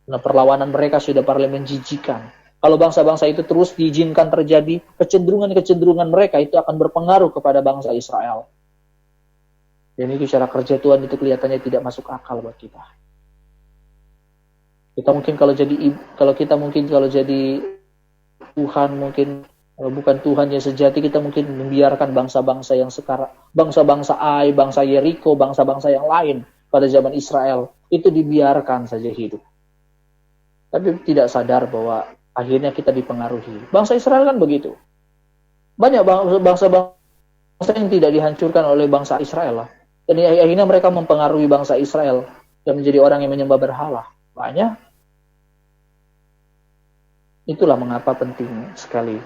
Nah perlawanan mereka sudah paling menjijikan. Kalau bangsa-bangsa itu terus diizinkan terjadi, kecenderungan-kecenderungan mereka itu akan berpengaruh kepada bangsa Israel. Dan itu cara kerja Tuhan itu kelihatannya tidak masuk akal buat kita. Kalau jadi Tuhan, mungkin kalau bukan Tuhan yang sejati, kita mungkin membiarkan bangsa-bangsa yang sekarang, bangsa-bangsa Ai, bangsa Yeriko, bangsa-bangsa yang lain pada zaman Israel itu dibiarkan saja hidup. Tapi tidak sadar bahwa akhirnya kita dipengaruhi. Bangsa Israel kan begitu. Banyak bangsa-bangsa yang tidak dihancurkan oleh bangsa Israel lah. Dan akhirnya mereka mempengaruhi bangsa Israel dan menjadi orang yang menyembah berhala. Banyak. Itulah mengapa penting sekali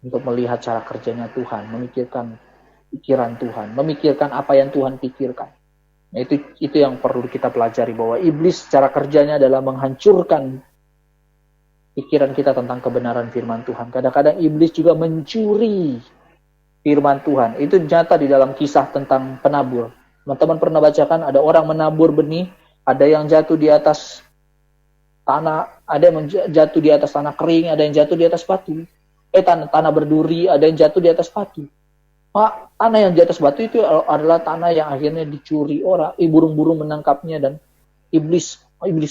untuk melihat cara kerjanya Tuhan, memikirkan pikiran Tuhan, memikirkan apa yang Tuhan pikirkan. Nah, itu yang perlu kita pelajari, bahwa iblis cara kerjanya adalah menghancurkan pikiran kita tentang kebenaran firman Tuhan. Kadang-kadang iblis juga mencuri firman Tuhan. Itu nyata di dalam kisah tentang penabur. Teman-teman pernah bacakan, ada orang menabur benih, ada yang jatuh di atas tanah, ada yang jatuh di atas tanah kering, ada yang jatuh di atas batu. Tanah berduri, ada yang jatuh di atas batu. Tanah yang di atas batu itu adalah tanah yang akhirnya dicuri orang, burung-burung menangkapnya dan iblis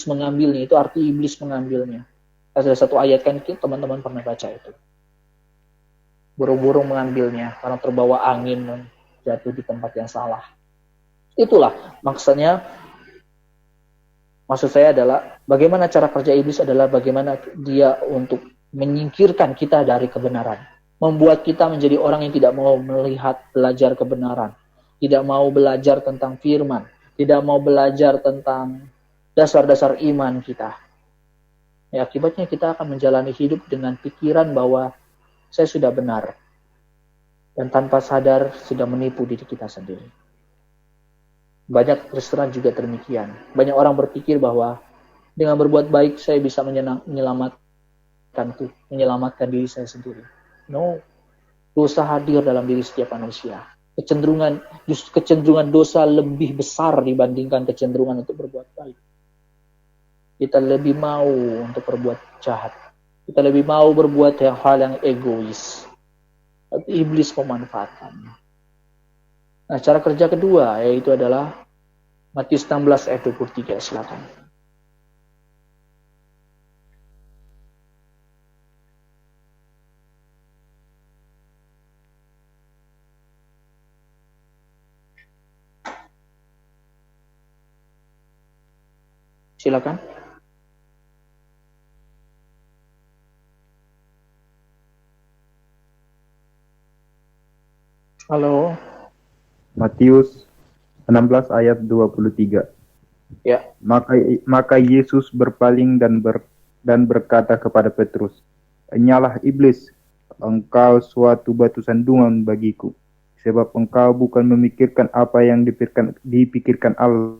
mengambilnya. Itu arti iblis mengambilnya. Ada satu ayat kan teman-teman pernah baca itu. Burung-burung mengambilnya karena terbawa angin dan jatuh di tempat yang salah. Itulah maksud saya adalah bagaimana cara kerja iblis adalah bagaimana dia untuk menyingkirkan kita dari kebenaran. Membuat kita menjadi orang yang tidak mau belajar kebenaran, tidak mau belajar tentang firman, tidak mau belajar tentang dasar-dasar iman kita. Ya, akibatnya kita akan menjalani hidup dengan pikiran bahwa saya sudah benar, dan tanpa sadar sudah menipu diri kita sendiri. Banyak terserah juga demikian. Banyak orang berpikir bahwa dengan berbuat baik saya bisa menyelamatkan diri saya sendiri. No, dosa hadir dalam diri setiap manusia. Kecenderungan dosa lebih besar dibandingkan kecenderungan untuk berbuat baik. Kita lebih mau untuk berbuat jahat. Kita lebih mau berbuat hal yang egois. Tapi iblis memanfaatkannya. Nah, cara kerja kedua yaitu adalah Matius 16 ayat 23. Silakan. Silakan. Halo. Matius 16 ayat 23. Ya. Maka Yesus berpaling dan berkata kepada Petrus, "Enyalah iblis, engkau suatu batu sandungan bagiku, sebab engkau bukan memikirkan apa yang dipikirkan Allah,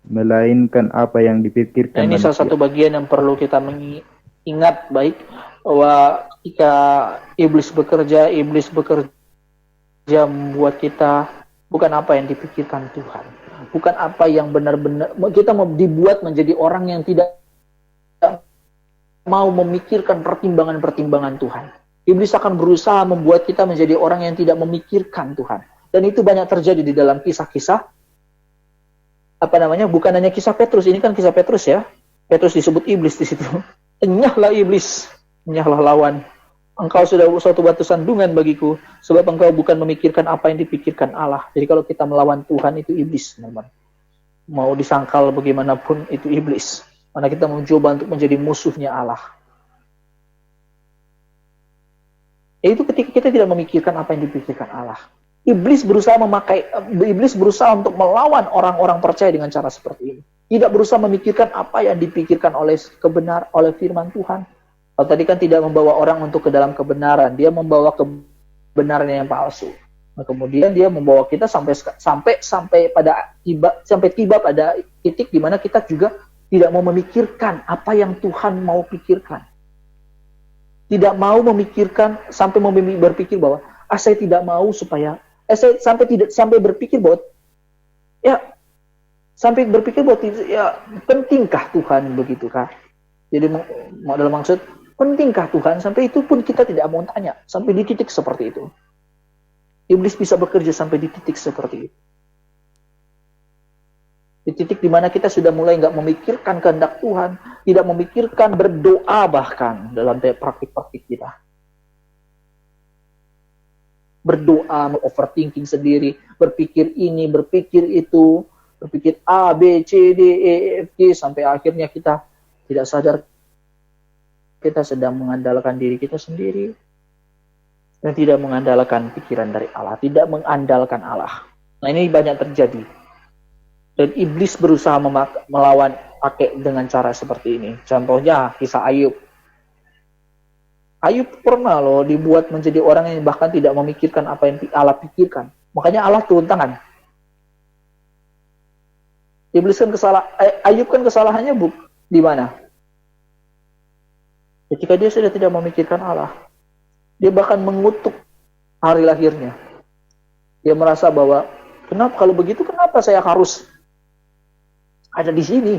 melainkan apa yang dipikirkan ini manusia." salah satu bagian yang perlu kita mengingat baik, bahwa ketika iblis bekerja membuat kita bukan apa yang dipikirkan Tuhan, bukan apa yang benar-benar, kita dibuat menjadi orang yang tidak mau memikirkan pertimbangan-pertimbangan Tuhan. Iblis akan berusaha membuat kita menjadi orang yang tidak memikirkan Tuhan, dan itu banyak terjadi di dalam kisah-kisah bukan hanya kisah Petrus. Ini kan kisah Petrus ya. Petrus disebut iblis di situ. Enyahlah iblis, enyahlah lawan. Engkau sudah suatu batu sandungan bagiku, sebab engkau bukan memikirkan apa yang dipikirkan Allah. Jadi kalau kita melawan Tuhan itu iblis, teman-teman. Mau disangkal bagaimanapun itu iblis. Karena kita mencoba untuk menjadi musuhnya Allah. Itu ketika kita tidak memikirkan apa yang dipikirkan Allah. Iblis berusaha untuk melawan orang-orang percaya dengan cara seperti ini. Tidak berusaha memikirkan apa yang dipikirkan oleh firman Tuhan. Kalau tadi kan tidak membawa orang untuk ke dalam kebenaran, dia membawa kebenaran yang palsu. Nah, kemudian dia membawa kita sampai tiba pada titik di mana kita juga tidak mau memikirkan apa yang Tuhan mau pikirkan. Tidak mau memikirkan sampai berpikir bahwa saya tidak mau supaya sampai berpikir bahwa pentingkah Tuhan begitu kah? Jadi dalam maksud, pentingkah Tuhan? Sampai itu pun kita tidak mau tanya. Sampai di titik seperti itu. Iblis bisa bekerja sampai di titik seperti itu. Di titik dimana kita sudah mulai nggak memikirkan kehendak Tuhan, tidak memikirkan berdoa bahkan dalam praktik-praktik kita. Berdoa, overthinking sendiri, berpikir ini, berpikir itu, berpikir A, B, C, D, E, F, G, sampai akhirnya kita tidak sadar kita sedang mengandalkan diri kita sendiri dan tidak mengandalkan pikiran dari Allah, tidak mengandalkan Allah. Nah, ini banyak terjadi. Dan iblis berusaha melawan pakai dengan cara seperti ini. Contohnya kisah Ayub. Ayub pernah loh dibuat menjadi orang yang bahkan tidak memikirkan apa yang Allah pikirkan. Makanya Allah turun tangan. Iblis kan Ayub kan kesalahannya di mana? Ketika dia sudah tidak memikirkan Allah. Dia bahkan mengutuk hari lahirnya. Dia merasa bahwa kalau begitu kenapa saya harus ada di sini?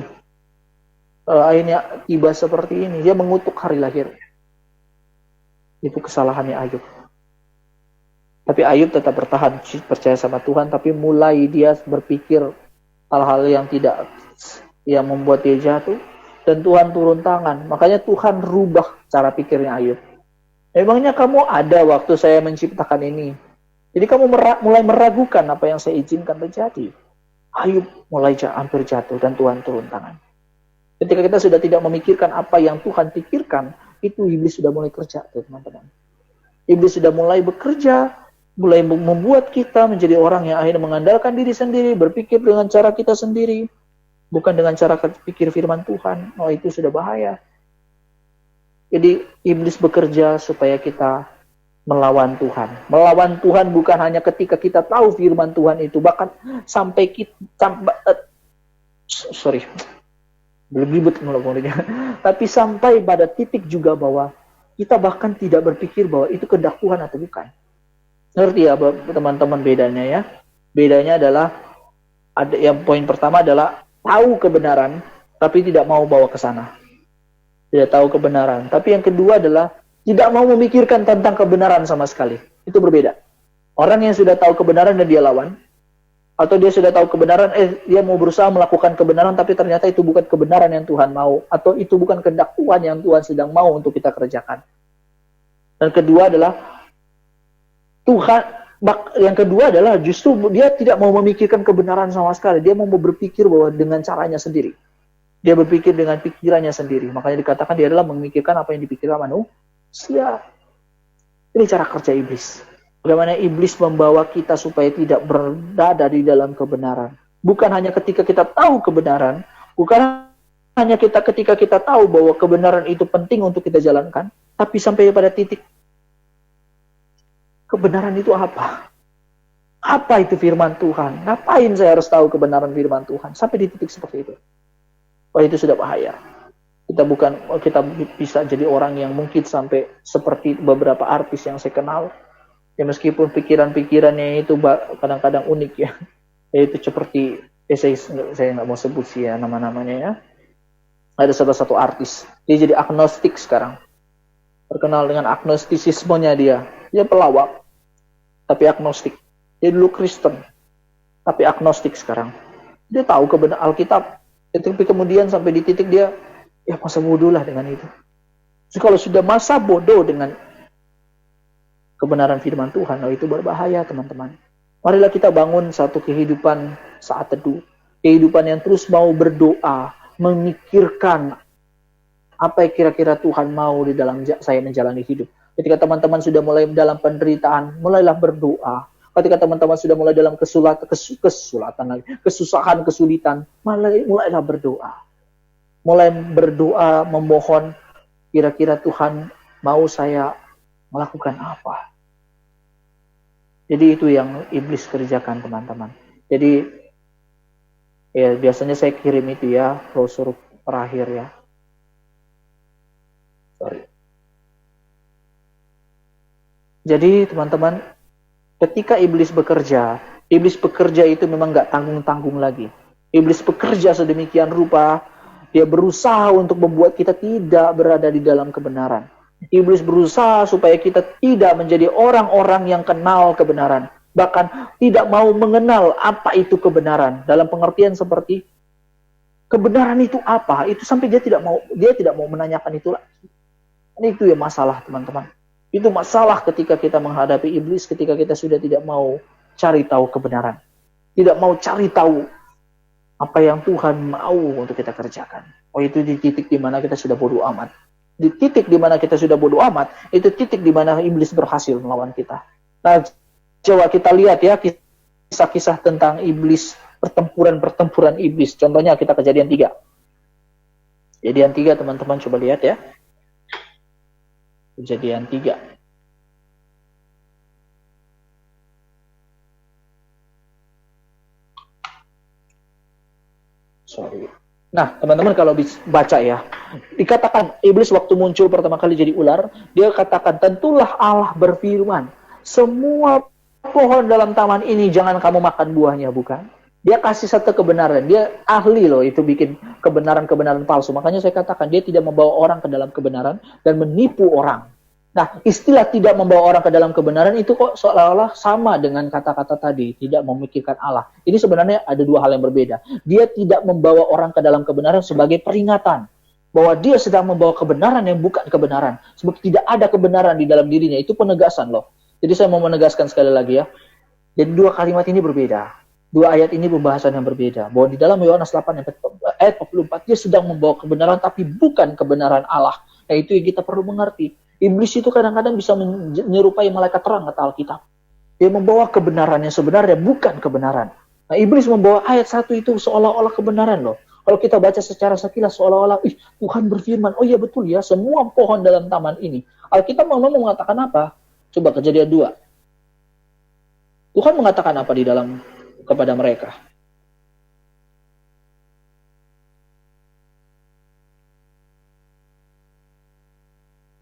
Akhirnya tiba seperti ini. Dia mengutuk hari lahirnya. Itu kesalahannya Ayub. Tapi Ayub tetap bertahan, percaya sama Tuhan, tapi mulai dia berpikir hal-hal yang membuat dia jatuh, dan Tuhan turun tangan. Makanya Tuhan rubah cara pikirnya Ayub. Memangnya kamu ada waktu saya menciptakan ini? Jadi kamu mulai meragukan apa yang saya izinkan terjadi. Ayub mulai hampir jatuh dan Tuhan turun tangan. Ketika kita sudah tidak memikirkan apa yang Tuhan pikirkan, itu iblis sudah mulai kerja, teman-teman. Iblis sudah mulai bekerja, mulai membuat kita menjadi orang yang akhirnya mengandalkan diri sendiri, berpikir dengan cara kita sendiri, bukan dengan cara pikir firman Tuhan. Oh, itu sudah bahaya. Jadi iblis bekerja supaya kita melawan Tuhan. Melawan Tuhan bukan hanya ketika kita tahu firman Tuhan itu, bahkan sampai belum ribet ngomongnya. Tapi sampai pada titik juga bahwa kita bahkan tidak berpikir bahwa itu kehendak Tuhan atau bukan. Ngerti ya teman-teman bedanya ya? Bedanya adalah yang poin pertama adalah tahu kebenaran tapi tidak mau bawa ke sana. Tidak tahu kebenaran. Tapi yang kedua adalah tidak mau memikirkan tentang kebenaran sama sekali. Itu berbeda. Orang yang sudah tahu kebenaran dan dia lawan, atau dia sudah tahu kebenaran, dia mau berusaha melakukan kebenaran, tapi ternyata itu bukan kebenaran yang Tuhan mau, atau itu bukan kehendak Tuhan yang Tuhan sedang mau untuk kita kerjakan. Dan kedua adalah yang kedua adalah justru dia tidak mau memikirkan kebenaran sama sekali. Dia mau berpikir bahwa dengan caranya sendiri. Dia berpikir dengan pikirannya sendiri. Makanya dikatakan dia adalah memikirkan apa yang dipikirkan manusia. Ini cara kerja iblis. Bagaimana iblis membawa kita supaya tidak berada di dalam kebenaran. Bukan hanya ketika kita tahu kebenaran, bukan hanya ketika kita tahu bahwa kebenaran itu penting untuk kita jalankan, tapi sampai pada titik kebenaran itu apa? Apa itu firman Tuhan? Ngapain saya harus tahu kebenaran firman Tuhan? Sampai di titik seperti itu. Wah, itu sudah bahaya. Kita bisa jadi orang yang mungkin sampai seperti beberapa artis yang saya kenal. Ya meskipun pikiran-pikirannya itu kadang-kadang unik ya. Yaitu seperti saya nggak mau sebut sih ya nama-namanya ya. Ada salah satu artis, dia jadi agnostik sekarang. Terkenal dengan agnostisismenya dia. Dia pelawak, tapi agnostik. Dia dulu Kristen, tapi agnostik sekarang. Dia tahu kebenaran Alkitab. Tapi kemudian sampai di titik dia, ya masa bodoh lah dengan itu. Jadi kalau sudah masa bodoh dengan kebenaran firman Tuhan, itu berbahaya teman-teman. Marilah kita bangun satu kehidupan saat teduh. Kehidupan yang terus mau berdoa, memikirkan apa yang kira-kira Tuhan mau di dalam saya menjalani hidup. Ketika teman-teman sudah mulai dalam penderitaan, mulailah berdoa. Ketika teman-teman sudah mulai dalam kesusahan, kesulitan, mulailah berdoa. Mulai berdoa, memohon, kira-kira Tuhan mau saya melakukan apa. Jadi itu yang iblis kerjakan teman-teman. Jadi ya biasanya saya kirim itu ya, brosur terakhir ya. Jadi teman-teman, ketika iblis bekerja itu memang nggak tanggung-tanggung lagi. Iblis bekerja sedemikian rupa, Dia berusaha untuk membuat kita tidak berada di dalam kebenaran. Iblis berusaha supaya kita tidak menjadi orang-orang yang kenal kebenaran. Bahkan tidak mau mengenal apa itu kebenaran. Dalam pengertian seperti kebenaran itu apa? Itu sampai dia tidak mau menanyakan itu lagi. Itu yang masalah, teman-teman. Itu masalah ketika kita menghadapi iblis, ketika kita sudah tidak mau cari tahu kebenaran. Tidak mau cari tahu apa yang Tuhan mau untuk kita kerjakan. Oh, itu di titik di mana kita sudah bodoh amat. Di titik di mana kita sudah bodoh amat, itu titik di mana iblis berhasil melawan kita. Nah, coba kita lihat ya kisah-kisah tentang iblis, pertempuran iblis. Contohnya kita Kejadian 3. Kejadian 3, teman-teman coba lihat ya. Kejadian 3. Nah, teman-teman kalau baca ya, dikatakan iblis waktu muncul pertama kali jadi ular, dia katakan, tentulah Allah berfirman, semua pohon dalam taman ini jangan kamu makan buahnya, bukan? Dia kasih satu kebenaran, dia ahli loh itu bikin kebenaran-kebenaran palsu. Makanya saya katakan dia tidak membawa orang ke dalam kebenaran dan menipu orang. Nah, istilah tidak membawa orang ke dalam kebenaran itu kok seolah-olah sama dengan kata-kata tadi, tidak memikirkan Allah. Ini sebenarnya ada dua hal yang berbeda. Dia tidak membawa orang ke dalam kebenaran sebagai peringatan bahwa dia sedang membawa kebenaran yang bukan kebenaran. Sebab tidak ada kebenaran di dalam dirinya, itu penegasan loh. Jadi saya mau menegaskan sekali lagi ya. Jadi dua kalimat ini berbeda. Dua ayat ini pembahasan yang berbeda. Bahwa di dalam Yohanes 8 ayat 44 dia sedang membawa kebenaran tapi bukan kebenaran Allah. Nah, itu yang kita perlu mengerti. Iblis itu kadang-kadang bisa menyerupai malaikat terang kata Alkitab. Dia membawa kebenaran yang sebenarnya bukan kebenaran. Nah, iblis membawa ayat 1 itu seolah-olah kebenaran loh. Kalau kita baca secara sekilas seolah-olah Tuhan berfirman, oh iya betul ya, semua pohon dalam taman ini. Alkitab mau mengatakan apa? Coba Kejadian 2. Tuhan mengatakan apa di dalam kepada mereka?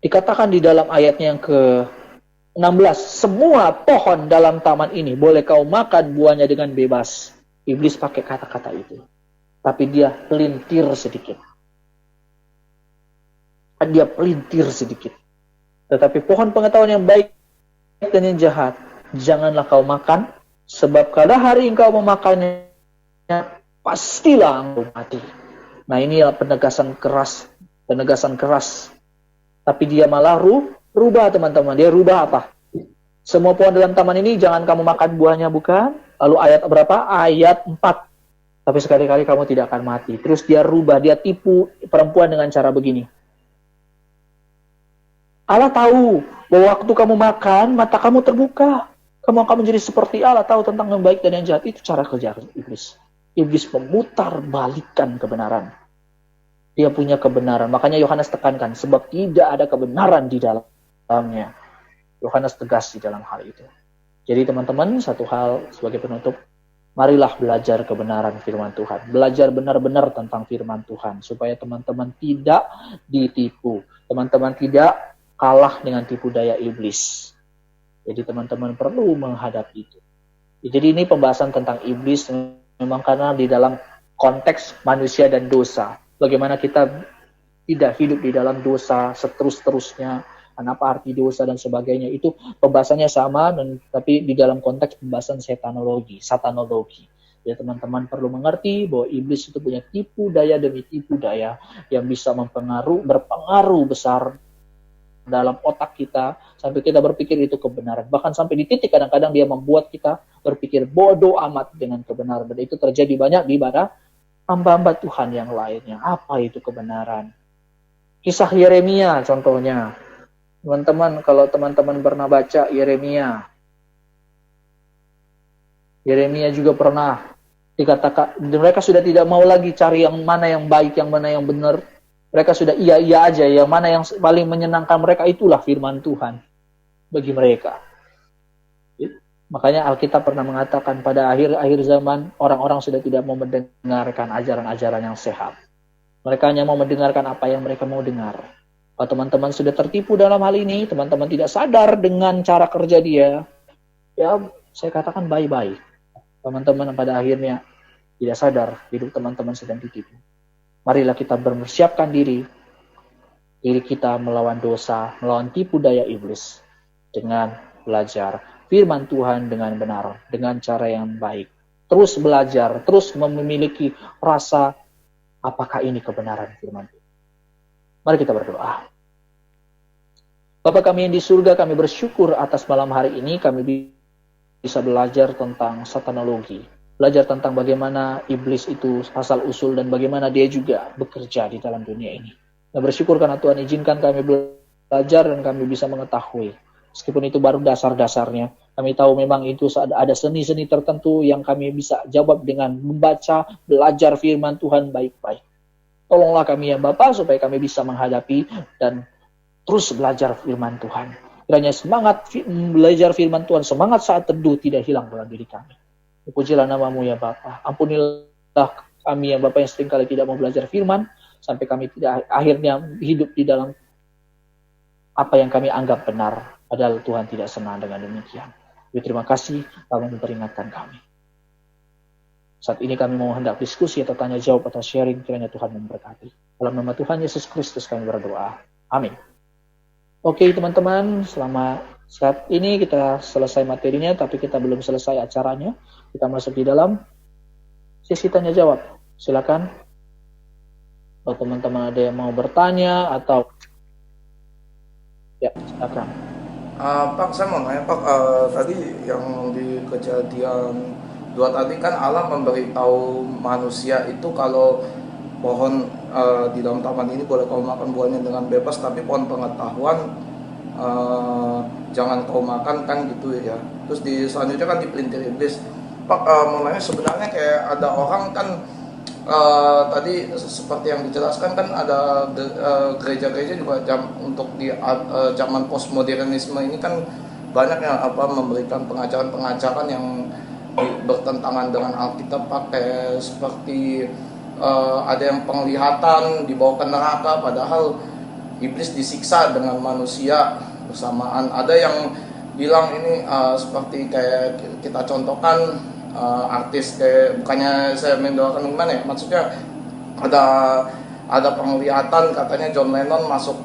Dikatakan di dalam ayatnya yang ke-16, semua pohon dalam taman ini boleh kau makan buahnya dengan bebas. Iblis pakai kata-kata itu. Tapi dia pelintir sedikit. Dia pelintir sedikit. Tetapi pohon pengetahuan yang baik dan yang jahat, janganlah kau makan, sebab pada hari engkau memakannya, pastilah engkau mati. Nah, ini adalah penegasan keras. Tapi dia malah rubah, teman-teman. Dia rubah apa? Semua pohon dalam taman ini jangan kamu makan buahnya, bukan? Lalu ayat berapa? Ayat 4. Tapi sekali-kali kamu tidak akan mati. Terus dia rubah, dia tipu perempuan dengan cara begini. Allah tahu bahwa waktu kamu makan, mata kamu terbuka. Kamu akan menjadi seperti Allah, tahu tentang yang baik dan yang jahat. Itu cara kerja iblis. Iblis memutar balikan kebenaran. Dia punya kebenaran. Makanya Yohanes tekankan, sebab tidak ada kebenaran di dalamnya. Yohanes tegas di dalam hal itu. Jadi teman-teman, satu hal sebagai penutup, marilah belajar kebenaran firman Tuhan. Belajar benar-benar tentang firman Tuhan. Supaya teman-teman tidak ditipu. Teman-teman tidak kalah dengan tipu daya iblis. Jadi teman-teman perlu menghadapi itu. Jadi ini pembahasan tentang iblis memang karena di dalam konteks manusia dan dosa. Bagaimana kita tidak hidup di dalam dosa seterus-terusnya, apa arti dosa dan sebagainya, itu pembahasannya sama, tapi di dalam konteks pembahasan satanologi. Ya, teman-teman perlu mengerti bahwa iblis itu punya tipu daya demi tipu daya yang bisa berpengaruh besar dalam otak kita, sampai kita berpikir itu kebenaran. Bahkan sampai di titik kadang-kadang dia membuat kita berpikir bodoh amat dengan kebenaran. Dan itu terjadi banyak di mana hamba-hamba Tuhan yang lainnya. Apa itu kebenaran? Kisah Yeremia contohnya. Teman-teman, kalau teman-teman pernah baca Yeremia juga pernah dikatakan, mereka sudah tidak mau lagi cari yang mana yang baik, yang mana yang benar. Mereka sudah iya aja, yang mana yang paling menyenangkan mereka, itulah firman Tuhan bagi mereka. Makanya Alkitab pernah mengatakan pada akhir zaman orang-orang sudah tidak mau mendengarkan ajaran-ajaran yang sehat. Mereka hanya mau mendengarkan apa yang mereka mau dengar. Kalau teman-teman sudah tertipu dalam hal ini, teman-teman tidak sadar dengan cara kerja dia, ya saya katakan bye-bye. Teman-teman pada akhirnya tidak sadar hidup teman-teman sedang ditipu. Marilah kita mempersiapkan diri kita melawan dosa, melawan tipu daya iblis dengan belajar firman Tuhan dengan benar, dengan cara yang baik. Terus belajar, terus memiliki rasa apakah ini kebenaran firman Tuhan. Mari kita berdoa. Bapa kami yang di surga, kami bersyukur atas malam hari ini kami bisa belajar tentang satanologi. Belajar tentang bagaimana iblis itu asal usul dan bagaimana dia juga bekerja di dalam dunia ini. Nah, bersyukur karena Tuhan izinkan kami belajar dan kami bisa mengetahui. Meskipun itu baru dasar-dasarnya, kami tahu memang itu ada seni-seni tertentu yang kami bisa jawab dengan membaca, belajar firman Tuhan baik-baik. Tolonglah kami ya Bapa supaya kami bisa menghadapi dan terus belajar firman Tuhan. Kiranya semangat belajar firman Tuhan, semangat saat teduh tidak hilang dalam diri kami. Pujilah namamu ya Bapa. Ampunilah kami ya Bapa yang seringkali tidak mau belajar firman, sampai kami tidak akhirnya hidup di dalam apa yang kami anggap benar, padahal Tuhan tidak senang dengan demikian. Terima kasih telah memperingatkan kami. Saat ini kami mau hendak diskusi atau tanya jawab atau sharing, kiranya Tuhan memberkati. Dalam nama Tuhan Yesus Kristus kami berdoa. Amin. Oke teman-teman, selama saat ini kita selesai materinya, tapi kita belum selesai acaranya. Kita masuk di dalam sesi tanya jawab. Silakan. Kalau teman-teman ada yang mau bertanya atau ya silakan. Pak, saya mau nanya Pak, tadi yang di Kejadian 2 tadi kan Allah memberitahu manusia itu kalau pohon di dalam taman ini boleh kau makan buahnya dengan bebas, tapi pohon pengetahuan jangan kau makan kan gitu ya. Terus di selanjutnya kan dipelintir iblis. Pak, mau nanya sebenarnya kayak ada orang kan tadi seperti yang dijelaskan kan ada gereja-gereja juga untuk di zaman postmodernisme ini kan banyak yang memberikan pengajaran-pengajaran yang bertentangan dengan Alkitab, pakai seperti ada yang penglihatan dibawa ke neraka padahal iblis disiksa dengan manusia bersamaan. Ada yang bilang ini seperti kayak kita contohkan artis kayak, bukannya saya mendoakan gimana ya, maksudnya ada penglihatan katanya John Lennon masuk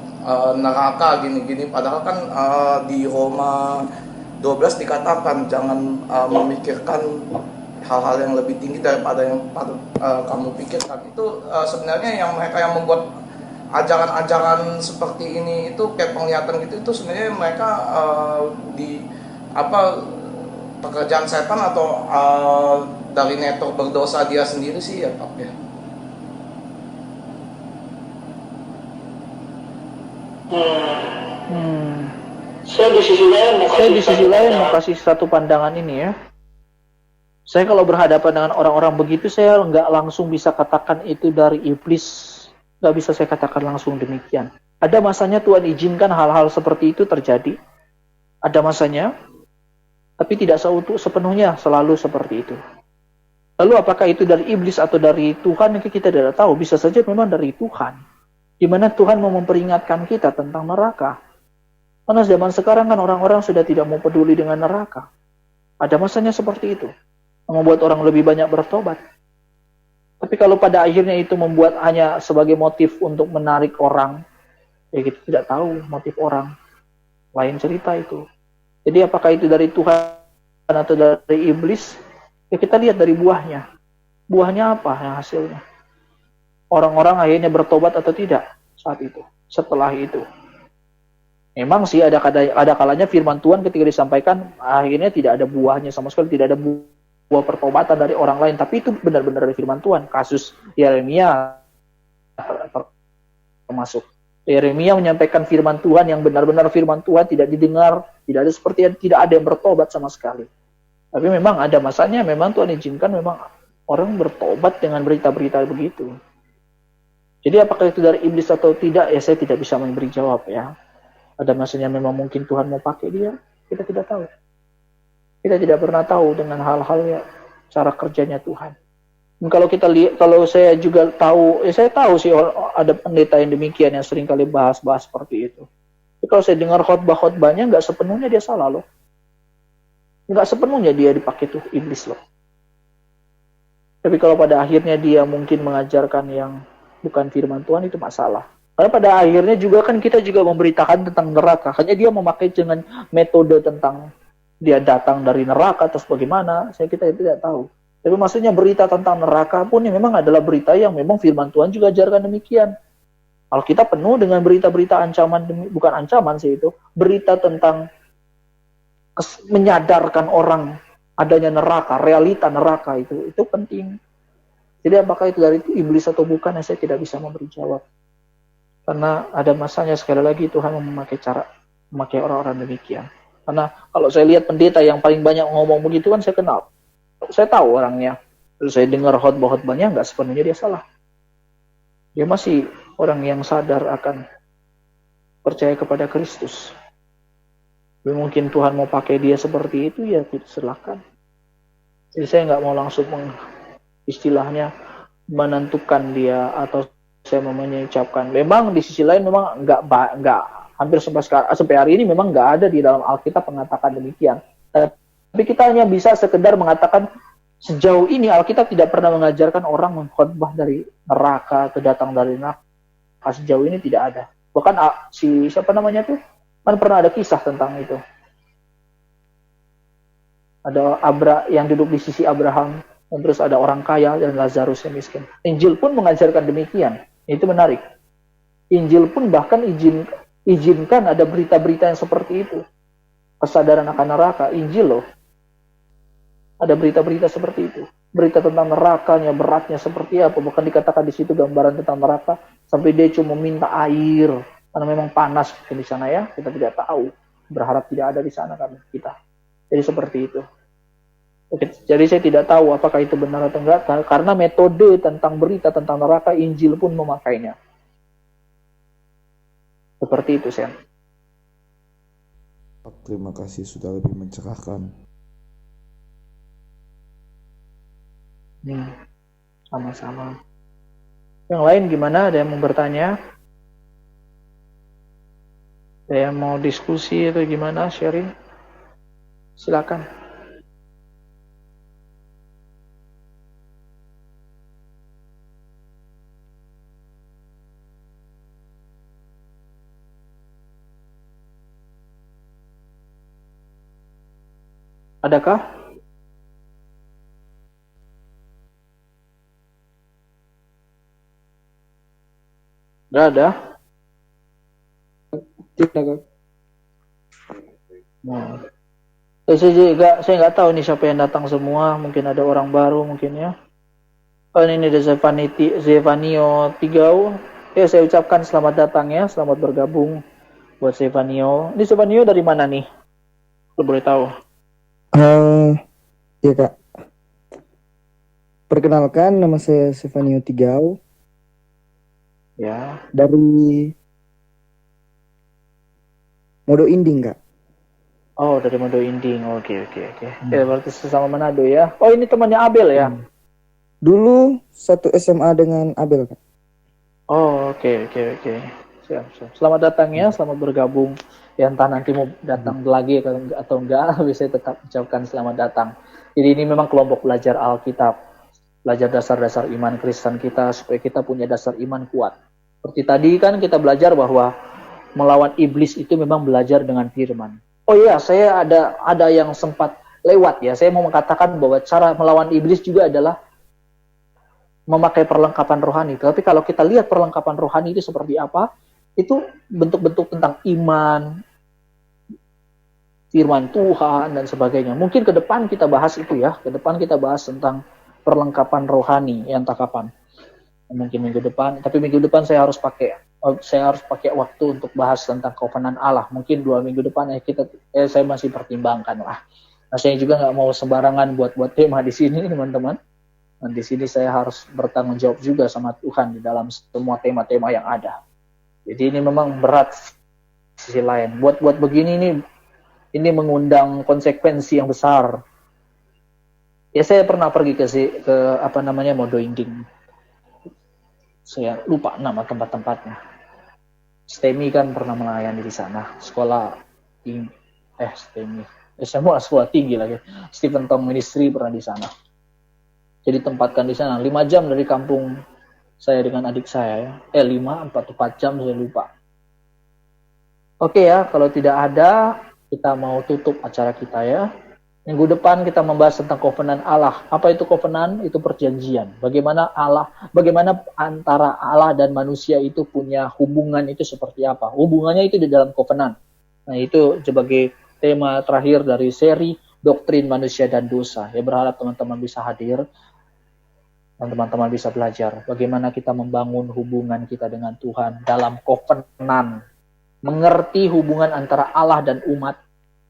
neraka gini-gini, padahal kan di Roma 12 dikatakan jangan memikirkan hal-hal yang lebih tinggi daripada yang kamu pikirkan. Itu sebenarnya yang mereka yang membuat ajaran-ajaran seperti ini itu kayak penglihatan gitu, itu sebenarnya mereka di pekerjaan setan atau dari netor berdosa dia sendiri sih ya Pak ya. Saya di sisi lain mau kasih satu pandangan ini ya. Saya kalau berhadapan dengan orang-orang begitu, saya nggak langsung bisa katakan itu dari iblis. Nggak bisa saya katakan langsung demikian. Ada masanya Tuhan izinkan hal-hal seperti itu terjadi. Ada masanya, tapi tidak sepenuhnya selalu seperti itu. Lalu apakah itu dari iblis atau dari Tuhan, kita tidak tahu. Bisa saja memang dari Tuhan. Di mana Tuhan mau memperingatkan kita tentang neraka. Karena zaman sekarang kan orang-orang sudah tidak mau peduli dengan neraka. Ada masanya seperti itu. Membuat orang lebih banyak bertobat. Tapi kalau pada akhirnya itu membuat hanya sebagai motif untuk menarik orang, ya kita tidak tahu motif orang. Lain cerita itu. Jadi apakah itu dari Tuhan atau dari iblis? Ya kita lihat dari buahnya. Buahnya apa yang hasilnya? Orang-orang akhirnya bertobat atau tidak saat itu, setelah itu. Memang sih ada kalanya firman Tuhan ketika disampaikan akhirnya tidak ada buahnya sama sekali, tidak ada buah pertobatan dari orang lain, tapi itu benar-benar dari firman Tuhan. Kasus Yeremia termasuk. Yeremia menyampaikan firman Tuhan yang benar-benar firman Tuhan tidak didengar, tidak ada tidak ada yang bertobat sama sekali. Tapi memang ada masanya, memang Tuhan izinkan memang orang bertobat dengan berita-berita begitu. Jadi apakah itu dari iblis atau tidak, ya saya tidak bisa memberi jawab ya. Ada masanya memang mungkin Tuhan mau pakai dia, kita tidak tahu. Kita tidak pernah tahu dengan hal-hal ya, cara kerjanya Tuhan. Dan kalau kita lihat, kalau saya juga tahu, ya saya tahu sih ada pendeta yang demikian yang sering kali bahas-bahas seperti itu. Tapi kalau saya dengar khotbah-khotbahnya, nggak sepenuhnya dia salah loh. Nggak sepenuhnya dia dipakai tuh iblis loh. Tapi kalau pada akhirnya dia mungkin mengajarkan yang bukan firman Tuhan, itu masalah. Karena pada akhirnya juga kan kita juga memberitakan tentang neraka. Hanya dia memakai dengan metode tentang dia datang dari neraka atau bagaimana, kita tidak tahu. Tapi maksudnya berita tentang neraka pun memang adalah berita yang memang firman Tuhan juga ajarkan demikian. Alkitab penuh dengan berita-berita ancaman, bukan ancaman sih itu, berita tentang menyadarkan orang adanya neraka, realita neraka itu penting. Jadi apakah itu dari iblis atau bukan, saya tidak bisa memberi jawab. Karena ada masanya sekali lagi Tuhan memakai orang-orang demikian. Karena kalau saya lihat pendeta yang paling banyak ngomong begitu kan saya kenal. Saya tahu orangnya. Terus saya dengar khotbah-khotbahnya, nggak sepenuhnya dia salah. Dia masih orang yang sadar akan percaya kepada Kristus. Tapi mungkin Tuhan mau pakai dia seperti itu, ya silakan. Jadi saya nggak mau langsung istilahnya menentukan dia atau saya mengucapkan. Memang di sisi lain memang nggak hampir sampai hari ini memang nggak ada di dalam Alkitab mengatakan demikian. Tapi kita hanya bisa sekedar mengatakan sejauh ini Alkitab tidak pernah mengajarkan orang mengkhotbah dari neraka atau datang dari neraka. Sejauh ini tidak ada. Bahkan siapa namanya tuh kan pernah ada kisah tentang itu. Ada yang duduk di sisi Abraham, dan terus ada orang kaya dan Lazarus yang miskin. Injil pun mengajarkan demikian. Itu menarik. Injil pun bahkan izinkan ada berita-berita yang seperti itu. Kesadaran akan neraka, Injil loh. Ada berita-berita seperti itu. Berita tentang nerakanya, beratnya seperti apa. Bahkan dikatakan di situ gambaran tentang neraka. Sampai dia cuma minta air. Karena memang panas di sana ya. Kita tidak tahu. Berharap tidak ada di sana kan kita. Jadi seperti itu. Oke, jadi saya tidak tahu apakah itu benar atau enggak. Karena metode tentang berita tentang neraka, Injil pun memakainya. Seperti itu, Sen. Terima kasih sudah lebih mencerahkan. Sama-sama. Yang lain gimana? Ada yang mau bertanya? Ada yang mau diskusi atau gimana? Sharing? Silakan. Adakah? Nggak ada? Tidak. Saya nggak tahu nih siapa yang datang semua. Mungkin ada orang baru mungkin ya. Oh ini ada Zevanio Tigau. Ya saya ucapkan selamat datang ya, selamat bergabung buat Zevanio. Ini Zevanio dari mana nih? Lo boleh tahu? Ya Kak. Perkenalkan, nama saya Zevanio Tigau. Ya. Dari Modo Inding, Kak. Oh, dari Modo Inding. Oke. Ya, berarti sesama Manado ya. Oh, ini temannya Abel ya? Dulu satu SMA dengan Abel, Kak. Oh, oke. Siap. Selamat datang ya, selamat bergabung. Ya, entah nanti mau datang lagi atau enggak, bisa tetap ucapkan selamat datang. Jadi ini memang kelompok belajar Alkitab, belajar dasar-dasar iman Kristen kita supaya kita punya dasar iman kuat. Seperti tadi kan kita belajar bahwa melawan iblis itu memang belajar dengan firman. Oh iya, saya ada yang sempat lewat ya. Saya mau mengatakan bahwa cara melawan iblis juga adalah memakai perlengkapan rohani. Tapi kalau kita lihat perlengkapan rohani itu seperti apa, itu bentuk-bentuk tentang iman, firman Tuhan dan sebagainya. Mungkin ke depan kita bahas itu ya. Ke depan kita bahas tentang perlengkapan rohani ya, entah kapan. Mungkin minggu depan, tapi minggu depan saya harus pakai waktu untuk bahas tentang kovenant Allah. Mungkin 2 minggu depan saya masih pertimbangkan lah. Nah, saya juga nggak mau sembarangan buat tema di sini, teman-teman. Dan di sini saya harus bertanggung jawab juga sama Tuhan di dalam semua tema-tema yang ada. Jadi ini memang berat sisi lain. Buat begini ini mengundang konsekuensi yang besar. Ya saya pernah pergi ke Modo Inding. Saya lupa nama tempat-tempatnya. STEMI kan pernah melayani di sana. Semua sekolah tinggi lagi. Stephen Tong Ministry pernah di sana. Jadi tempatkan di sana 5 jam dari kampung saya dengan adik saya ya. 5 atau 4 jam saya lupa. Oke ya, kalau tidak ada, kita mau tutup acara kita ya. Minggu depan kita membahas tentang covenant Allah. Apa itu covenant? Itu perjanjian. Bagaimana antara Allah dan manusia itu punya hubungan itu seperti apa? Hubungannya itu di dalam covenant. Nah, itu sebagai tema terakhir dari seri Doktrin Manusia dan Dosa. Ya, berharap teman-teman bisa hadir dan teman-teman bisa belajar bagaimana kita membangun hubungan kita dengan Tuhan dalam covenant. Mengerti hubungan antara Allah dan umat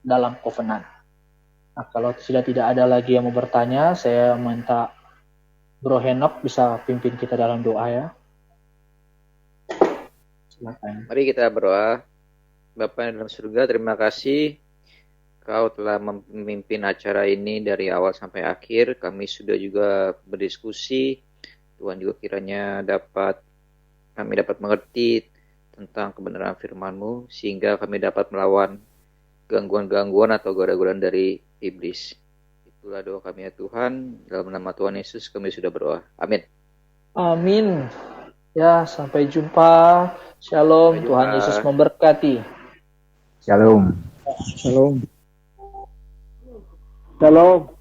dalam covenant. Nah, kalau sudah tidak ada lagi yang mau bertanya, saya minta Bro Henok bisa pimpin kita dalam doa ya. Silakan. Mari kita berdoa. Bapa yang dalam surga, terima kasih Kau telah memimpin acara ini dari awal sampai akhir. Kami sudah juga berdiskusi. Tuhan juga kiranya kami dapat mengerti tentang kebenaran firman-Mu, sehingga kami dapat melawan gangguan-gangguan atau godaan-godaan dari iblis. Itulah doa kami ya Tuhan. Dalam nama Tuhan Yesus kami sudah berdoa. Amin. Amin. Ya, sampai jumpa. Shalom. Sampai jumpa. Tuhan Yesus memberkati. Shalom. Shalom. Shalom.